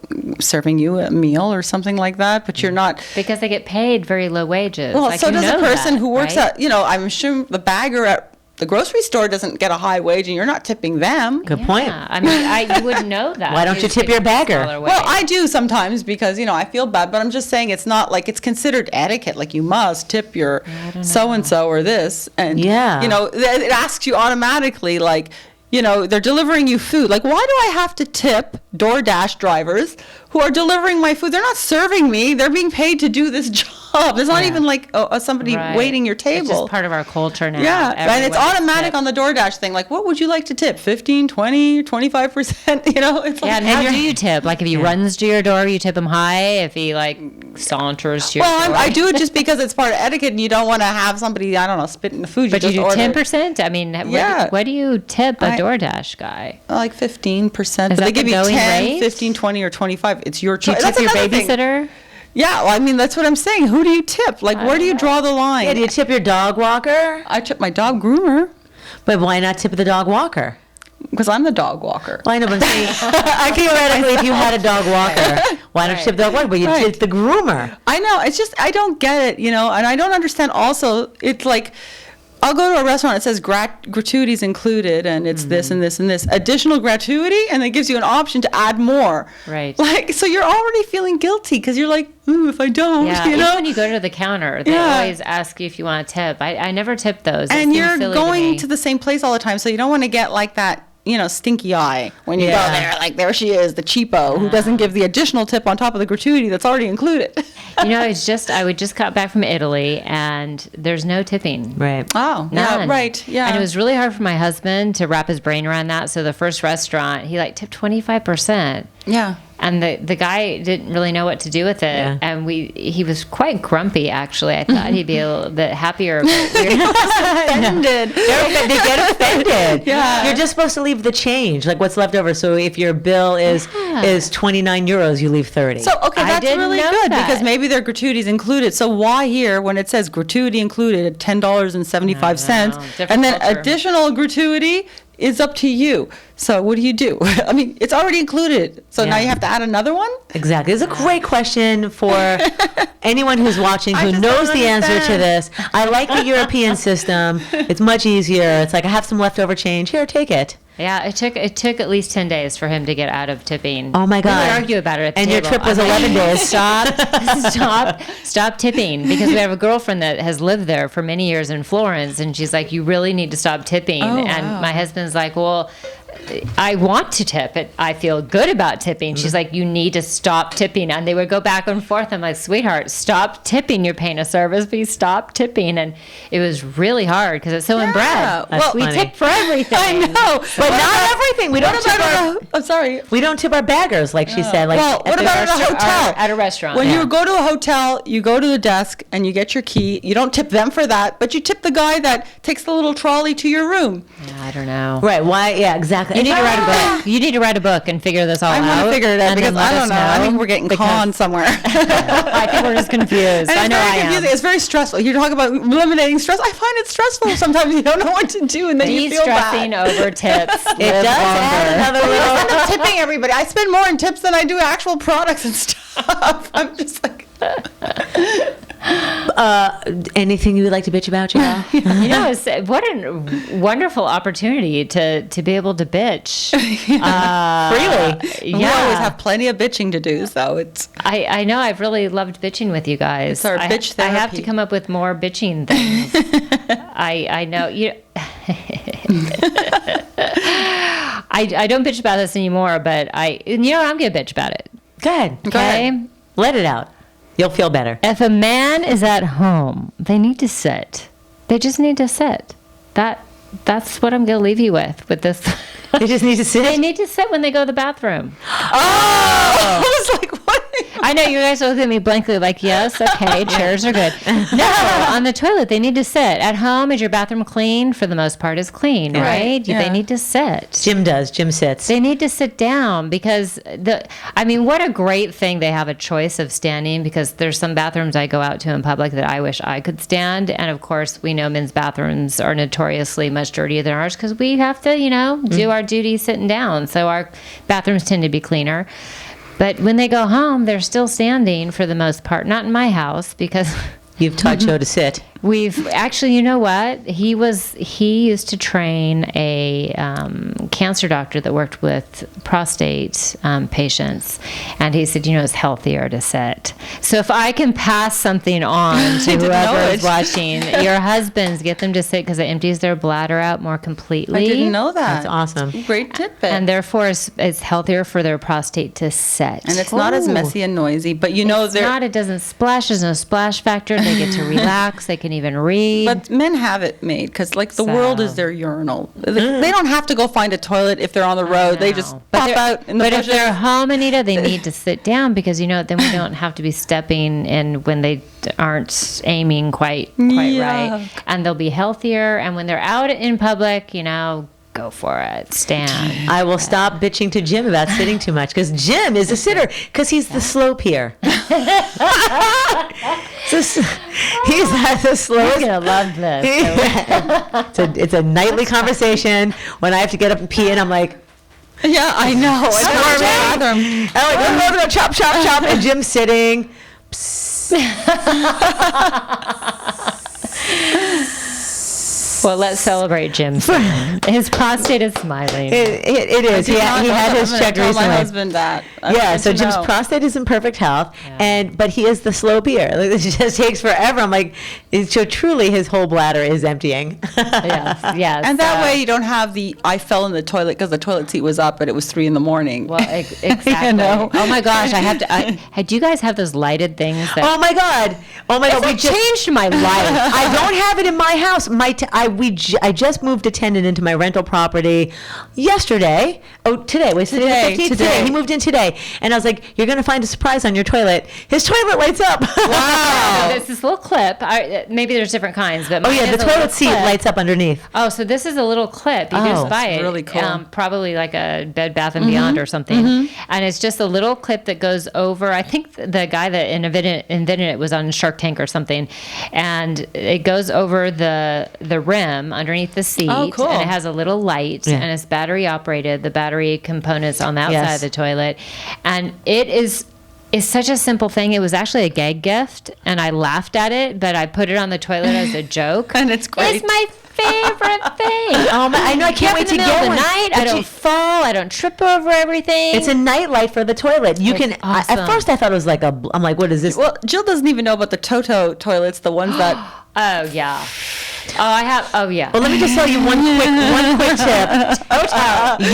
serving you a meal or something like that, but you're not. Because they get paid very low wages. Well, Like, so you does a know person that, who works right? at, I'm sure the bagger at the grocery store doesn't get a high wage and you're not tipping them. Good point. Yeah, I mean, you wouldn't know that. Why don't you You'd tip your bagger? smaller Well, wage. I do sometimes because, I feel bad, but I'm just saying it's not like it's considered etiquette. Like, you must tip your so-and-so or this. And, Yeah. it asks you automatically, like, they're delivering you food. Like, why do I have to tip DoorDash drivers who are delivering my food? They're not serving me. They're being paid to do this job. There's not even like somebody Right. waiting your table. It's just part of our culture now. Yeah, and it's Everyone automatic tips. on the DoorDash thing. Like, what would you like to tip? 15, 20, 25%? It's like, Yeah, and how do you tip? Like, if he runs to your door, you tip him high. If he saunters to your door, I do it just because it's part of etiquette, and you don't want to have somebody, I don't know, spit in the food. But you just do order 10%. I mean, Yeah. what do you tip a DoorDash guy? like 15%. Is But they that give the you going 10, rate? 15, 20, or 25. It's your Do you choice. tip That's your another thing. babysitter? Yeah, well, I mean, that's what I'm saying. Who do you tip? Like, where do you draw the line? Yeah, do you tip your dog walker? I tip my dog groomer But why not tip the dog walker? because I'm the dog walker. Well, I know, but see, theoretically, if you had a dog walker, why don't you tip the dog walker? But you Right. tip the groomer. I know. It's just, I don't get it, and I don't understand also, it's like, I'll go to a restaurant, it says gratuities included, and it's this and this and this. Additional gratuity, and it gives you an option to add more. Right. Like, so you're already feeling guilty because you're like, ooh, if I don't, Yeah, you even know? when you go to the counter, they always ask you if you want a tip. I never tip those. And It seems you're silly going me. to the same place all the time, so you don't want to get like that, stinky eye when you Yeah. go there. Like, there she is, the cheapo, who doesn't give the additional tip on top of the gratuity that's already included. It's just, I just got back from Italy, and there's no tipping. Right. Oh, None. yeah, right, yeah. And it was really hard for my husband to wrap his brain around that. So the first restaurant, he tipped 25%. Yeah. And the guy didn't really know what to do with it. Yeah. And he was quite grumpy, actually. I thought he'd be a little bit happier. But Offended. They get offended. Yeah. You're just supposed to leave the change, like what's left over. So if your bill is 29 euros, you leave 30. So, okay, I that's didn't really know good that. because maybe their gratuities included. So why here, when it says gratuity included, $10.75, Different and then culture. additional gratuity is up to you. So what do you do? I mean, it's already included. So now Yeah. you have to add another one? Exactly. It's a great question for anyone who's watching I who just knows don't the answer to understand. this. I like the European system. It's much easier. It's like, I have some leftover change. Here, take it. yeah, it took at least 10 days for him to get out of tipping. Oh, my We God. would argue about it at the And your table. trip was I'm like, 11 days. Stop tipping, because we have a girlfriend that has lived there for many years in Florence, and she's like, you really need to stop tipping. Oh, and wow. my husband's like, well, I want to tip it. I feel good about tipping. She's like, you need to stop tipping. And they would go back and forth. I'm like, sweetheart, stop tipping. You're paying a service fee. Stop tipping. And it was really hard because it's so inbred. That's We funny. tip for everything. I know. But not everything. We don't What tip about our, I'm sorry. we don't tip our baggers, like she said. Like, Well, what the about at a restaurant- hotel? at a restaurant, When yeah. you go to a hotel, you go to the desk and you get your key. You don't tip them for that, but you tip the guy that takes the little trolley to your room. Yeah, I don't know. right. Why? Yeah, exactly. You need to write a book. You need to write a book and figure this all I out. want to figure it out and because then let I don't us know. I think we're getting because- conned somewhere. I think we're just confused. And I it's know very I am. confusing. It's very stressful. You talk about eliminating stress. I find it stressful. Sometimes you don't know what to do, and then you feel De-stressing bad. over tips. It does add another I little. end up tipping everybody. I spend more in tips than I do actual products and stuff. I'm just like, Anything you would like to bitch about, Joelle? What a wonderful opportunity to be able to bitch. Freely. we always have plenty of bitching to do, so it's I know. I've really loved bitching with you guys. It's our bitch I have to therapy. come up with more bitching things. I know. I don't bitch about this anymore, but I'm gonna bitch about it. Go ahead. Okay. Let it out. You'll feel better. If a man is at home, they need to sit. They just need to sit. That's what I'm gonna leave you with this. They just need to sit. They need to sit when they go to the bathroom. I was like, what? I know you guys look at me blankly like, yes, okay, chairs are good. No, on the toilet, they need to sit. At home, is your bathroom clean? For the most part, it's clean, right? yeah. They need to sit. Jim does. Jim sits. They need to sit down because what a great thing they have a choice of standing, because there's some bathrooms I go out to in public that I wish I could stand. And of course, we know men's bathrooms are notoriously much dirtier than ours because we have to, do our duty sitting down. So our bathrooms tend to be cleaner. But when they go home, they're still standing for the most part. Not in my house because You've taught Joe to sit. we've actually, you know what? He used to train a cancer doctor that worked with prostate patients, and he said, it's healthier to sit. So if I can pass something on to didn't know whoever is it. watching, your husbands, get them to sit because it empties their bladder out more completely. I didn't know that. That's awesome. Great tidbit. And therefore, it's healthier for their prostate to sit. And it's not as messy and noisy, but It's not. It doesn't splash. There's no splash factor. They get to relax. They can even read. But men have it made because, the world is their urinal. They don't have to go find a toilet if they're on the road. They just pop out in the But if bushes. they're home, Anita, they need to sit down because then we don't have to be stepping in when they aren't aiming quite right, and they'll be healthier. And when they're out in public, go for it. Stand. I will stop bitching to Jim about sitting too much because Jim is a sitter because he's the slow peer. He's at the slowest. You're gonna love this. It's a nightly conversation when I have to get up and pee, and I'm like, Yeah, I know. It's "Sorry." not a bathroom. And I'm like, go chop, chop, chop, and Jim's sitting. Well, let's celebrate Jim's. His prostate is smiling. It is. He had his check tell recently. my husband that. So Jim's prostate is in perfect health, but he is the slow peer. Like, it just takes forever. I'm like, so truly his whole bladder is emptying. Yes. And that way you don't have I fell in the toilet because the toilet seat was up, but it was 3 a.m. Well, exactly. You know? Oh my gosh, I have to. Do you guys have those lighted things? That, Oh my God! It changed my life. I don't have it in my house. I just moved a tenant into my rental property yesterday. Oh, today. Wait, today. Today. He moved in today, and I was like, "You're going to find a surprise on your toilet." His toilet lights up. Wow! It's this little clip. Maybe there's different kinds, but Oh yeah, the toilet seat lights up underneath. Oh, so this is a little clip. You just buy it. Really cool. Probably like a Bed Bath and Beyond or something, and it's just a little clip that goes over. I think the guy that invented it was on Shark Tank or something, and it goes over the rim underneath the seat. Oh, cool. And it has a little light, and it's battery operated. The battery components on the outside of the toilet, and it's such a simple thing. It was actually a gag gift, and I laughed at it, but I put it on the toilet as a joke. And it's great. It's my favorite thing. I know. I can't wait to get one. Night, I don't fall. I don't trip over everything. It's a night light for the toilet. You can. awesome. At first, I thought it was like I'm like, what is this? Well, Jill doesn't even know about the Toto toilets, the ones that. Oh yeah. Oh, I have. Oh yeah. Well, let me just tell you one quick tip.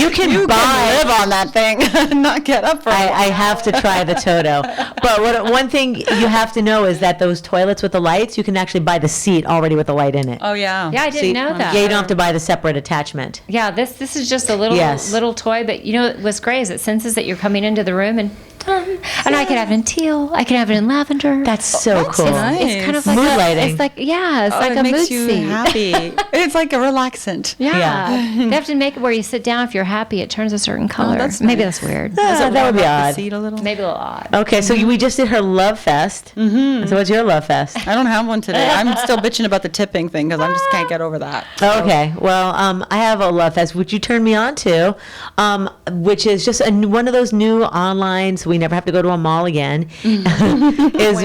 You can live on that thing and not get up for it. I have to try the Toto. But one thing you have to know is that those toilets with the lights, you can actually buy the seat already with the light in it. Oh, yeah. Yeah, I didn't know that. Yeah, you don't have to buy the separate attachment. Yeah, this is just a little toy, but you know what's great is it senses that you're coming into the room and I can have it in teal. I can have it in lavender. That's so cool. nice. It's kind of like Mood lighting. It's like it's like it a makes mood you seat. happy. It's like a relaxant. Yeah. They have to make it where you sit down. If you're happy, it turns a certain color. that's Maybe nice. that's weird. That would be The odd. seat a little. Maybe a little odd. Okay, so we just did her Love Fest. Mm-hmm. So what's your Love Fest? I don't have one today. I'm still bitching about the tipping thing because I just can't get over that. Okay, well, I have a Love Fest, which you turned me on to, which is just one of those new online, so we never have to go to a mall again, is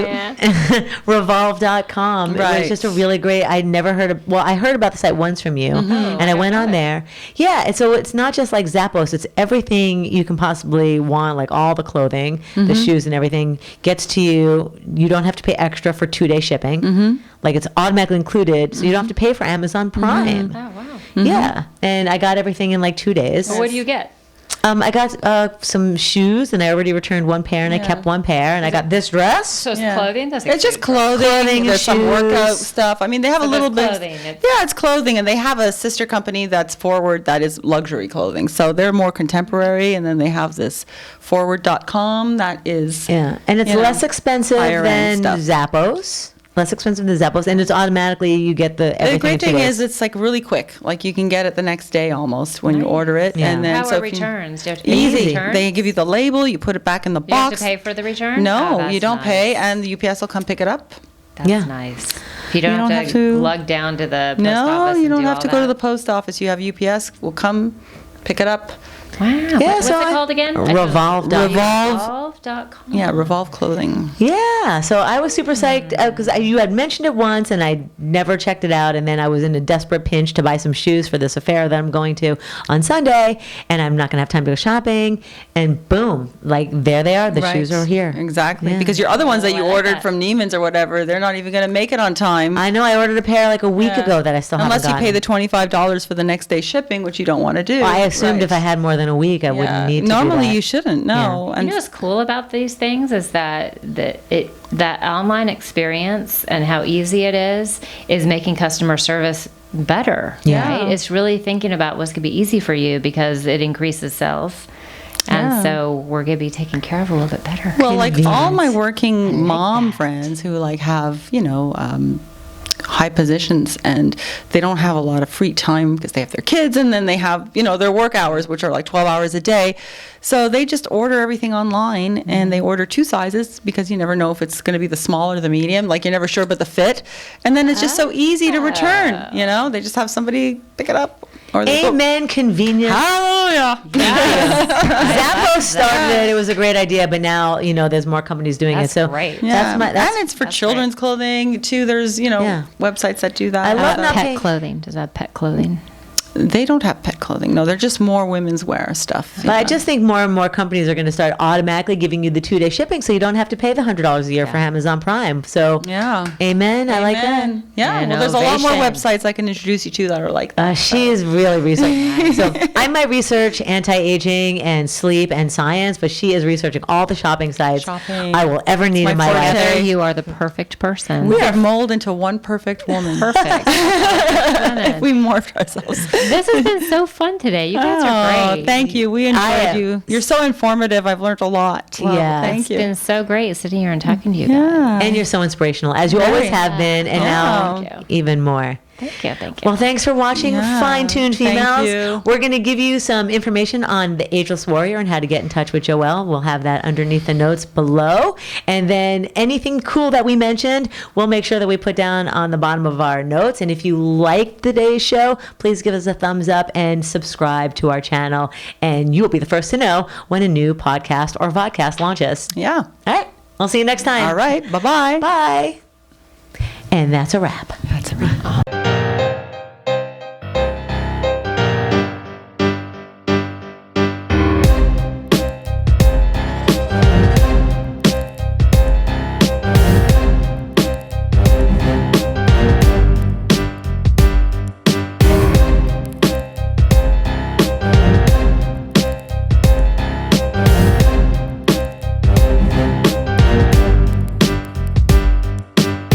revolve.com. Right. It was just a really great, I heard about the site once from you, and I went on there. Yeah, and so it's not just like Zappos, it's everything you can possibly want, like all the clothing, the shoes and everything gets to you. You don't have to pay extra for 2-day shipping. Like it's automatically included, so you don't have to pay for Amazon Prime. Oh wow. Yeah, and I got everything in like 2 days. Well, what do you get? I got some shoes, and I already returned one pair, and I kept one pair, and I got this dress. So it's clothing. That's It's just clothing. clothing. There's some shoes. workout stuff. I mean, they have a So little there's bit. clothing. It's- Yeah, it's clothing, and they have a sister company that's Forward that is luxury clothing. So they're more contemporary, and then they have this Forward.com that is. Yeah, and it's you know, less expensive higher than end stuff. Zappos. Less expensive than Zappos, and it's automatically you get everything. The great in 2 thing days. is it's like really quick. Like you can get it the next day almost when you order it. Yeah. And then How so are if you- returns? Do you have to pay for Easy. return? They give you the label, you put it back in the You have box. to pay for the return? No, Oh, that's you don't nice. pay, and the UPS will come pick it up. That's Yeah. nice. You don't, have to lug down to the post No, office. you and don't do have all to go to that. the post office. You have UPS will come pick it up. Wow. What's so it called again? Revolve.com. Revolve.com. Yeah, Revolve Clothing. Yeah, so I was super psyched because you had mentioned it once, and I never checked it out. And then I was in a desperate pinch to buy some shoes for this affair that I'm going to on Sunday, and I'm not going to have time to go shopping. And boom, like there they are. The Right. shoes are here. Exactly. Yeah. Because your other ones that you I like ordered that. from Neiman's or whatever, they're not even going to make it on time. I know I ordered a pair like a week Yeah. ago that I still Unless haven't you pay the gotten. $25 for the next day shipping, which you don't want to do. I assumed Right. if I had more than a week, I wouldn't need to Normally do that. you shouldn't. No. You And know what's cool about these things is that that online experience and how easy it is making customer service better. Yeah. Right? It's really thinking about what's going to be easy for you because it increases sales. And Yeah. so we're going to be taken care of a little bit better. well, like all my Convenience. working mom friends who like have, high positions and they don't have a lot of free time because they have their kids and then they have, their work hours, which are like 12 hours a day. So they just order everything online and they order 2 sizes because you never know if it's going to be the small or the medium. Like you're never sure about the fit. And then it's just so easy to return, They just have somebody pick it up. Or they go- Amen, convenience. Hallelujah. Zappos started it. It was a great idea, but now, there's more companies doing That's it. So great. Yeah. that's and it's for children's clothing too. There's, Yeah. websites that do that. I love How not about paying- pet clothing? Does that have pet clothing? They don't have pet clothing. No, they're just more women's wear stuff. But I just think more and more companies are going to start automatically giving you the 2-day shipping, so you don't have to pay the $100 a year for Amazon Prime. So, Yeah. amen. I like that. Amen. Yeah. And Well, there's a lot more ovation. websites I can introduce you to that are like that. She is really researching. So I might research anti-aging and sleep and science, but she is researching all the shopping sites Shopping. I will ever need my in my forte. life. There you are the perfect person. We have mold into one perfect woman. Perfect. If we morphed ourselves. This has been so fun today. You guys are great. Thank you. We enjoyed you. You're so informative. I've learned a lot. Well, Yeah. Thank It's you. been so great sitting here and talking to you guys. Yeah. And you're so inspirational, as you always have been, and now Thank you. even more. Thank you. Thank you. Well, thanks for watching Yeah. Fine-Tuned Thank Females. you. We're going to give you some information on the Ageless Warrior and how to get in touch with Joelle. We'll have that underneath the notes below. And then anything cool that we mentioned, we'll make sure that we put down on the bottom of our notes. And if you liked today's show, please give us a thumbs up and subscribe to our channel. And you will be the first to know when a new podcast or vodcast launches. Yeah. All right. I'll see you next time. All right. Bye-bye. Bye. And that's a wrap. That's a wrap.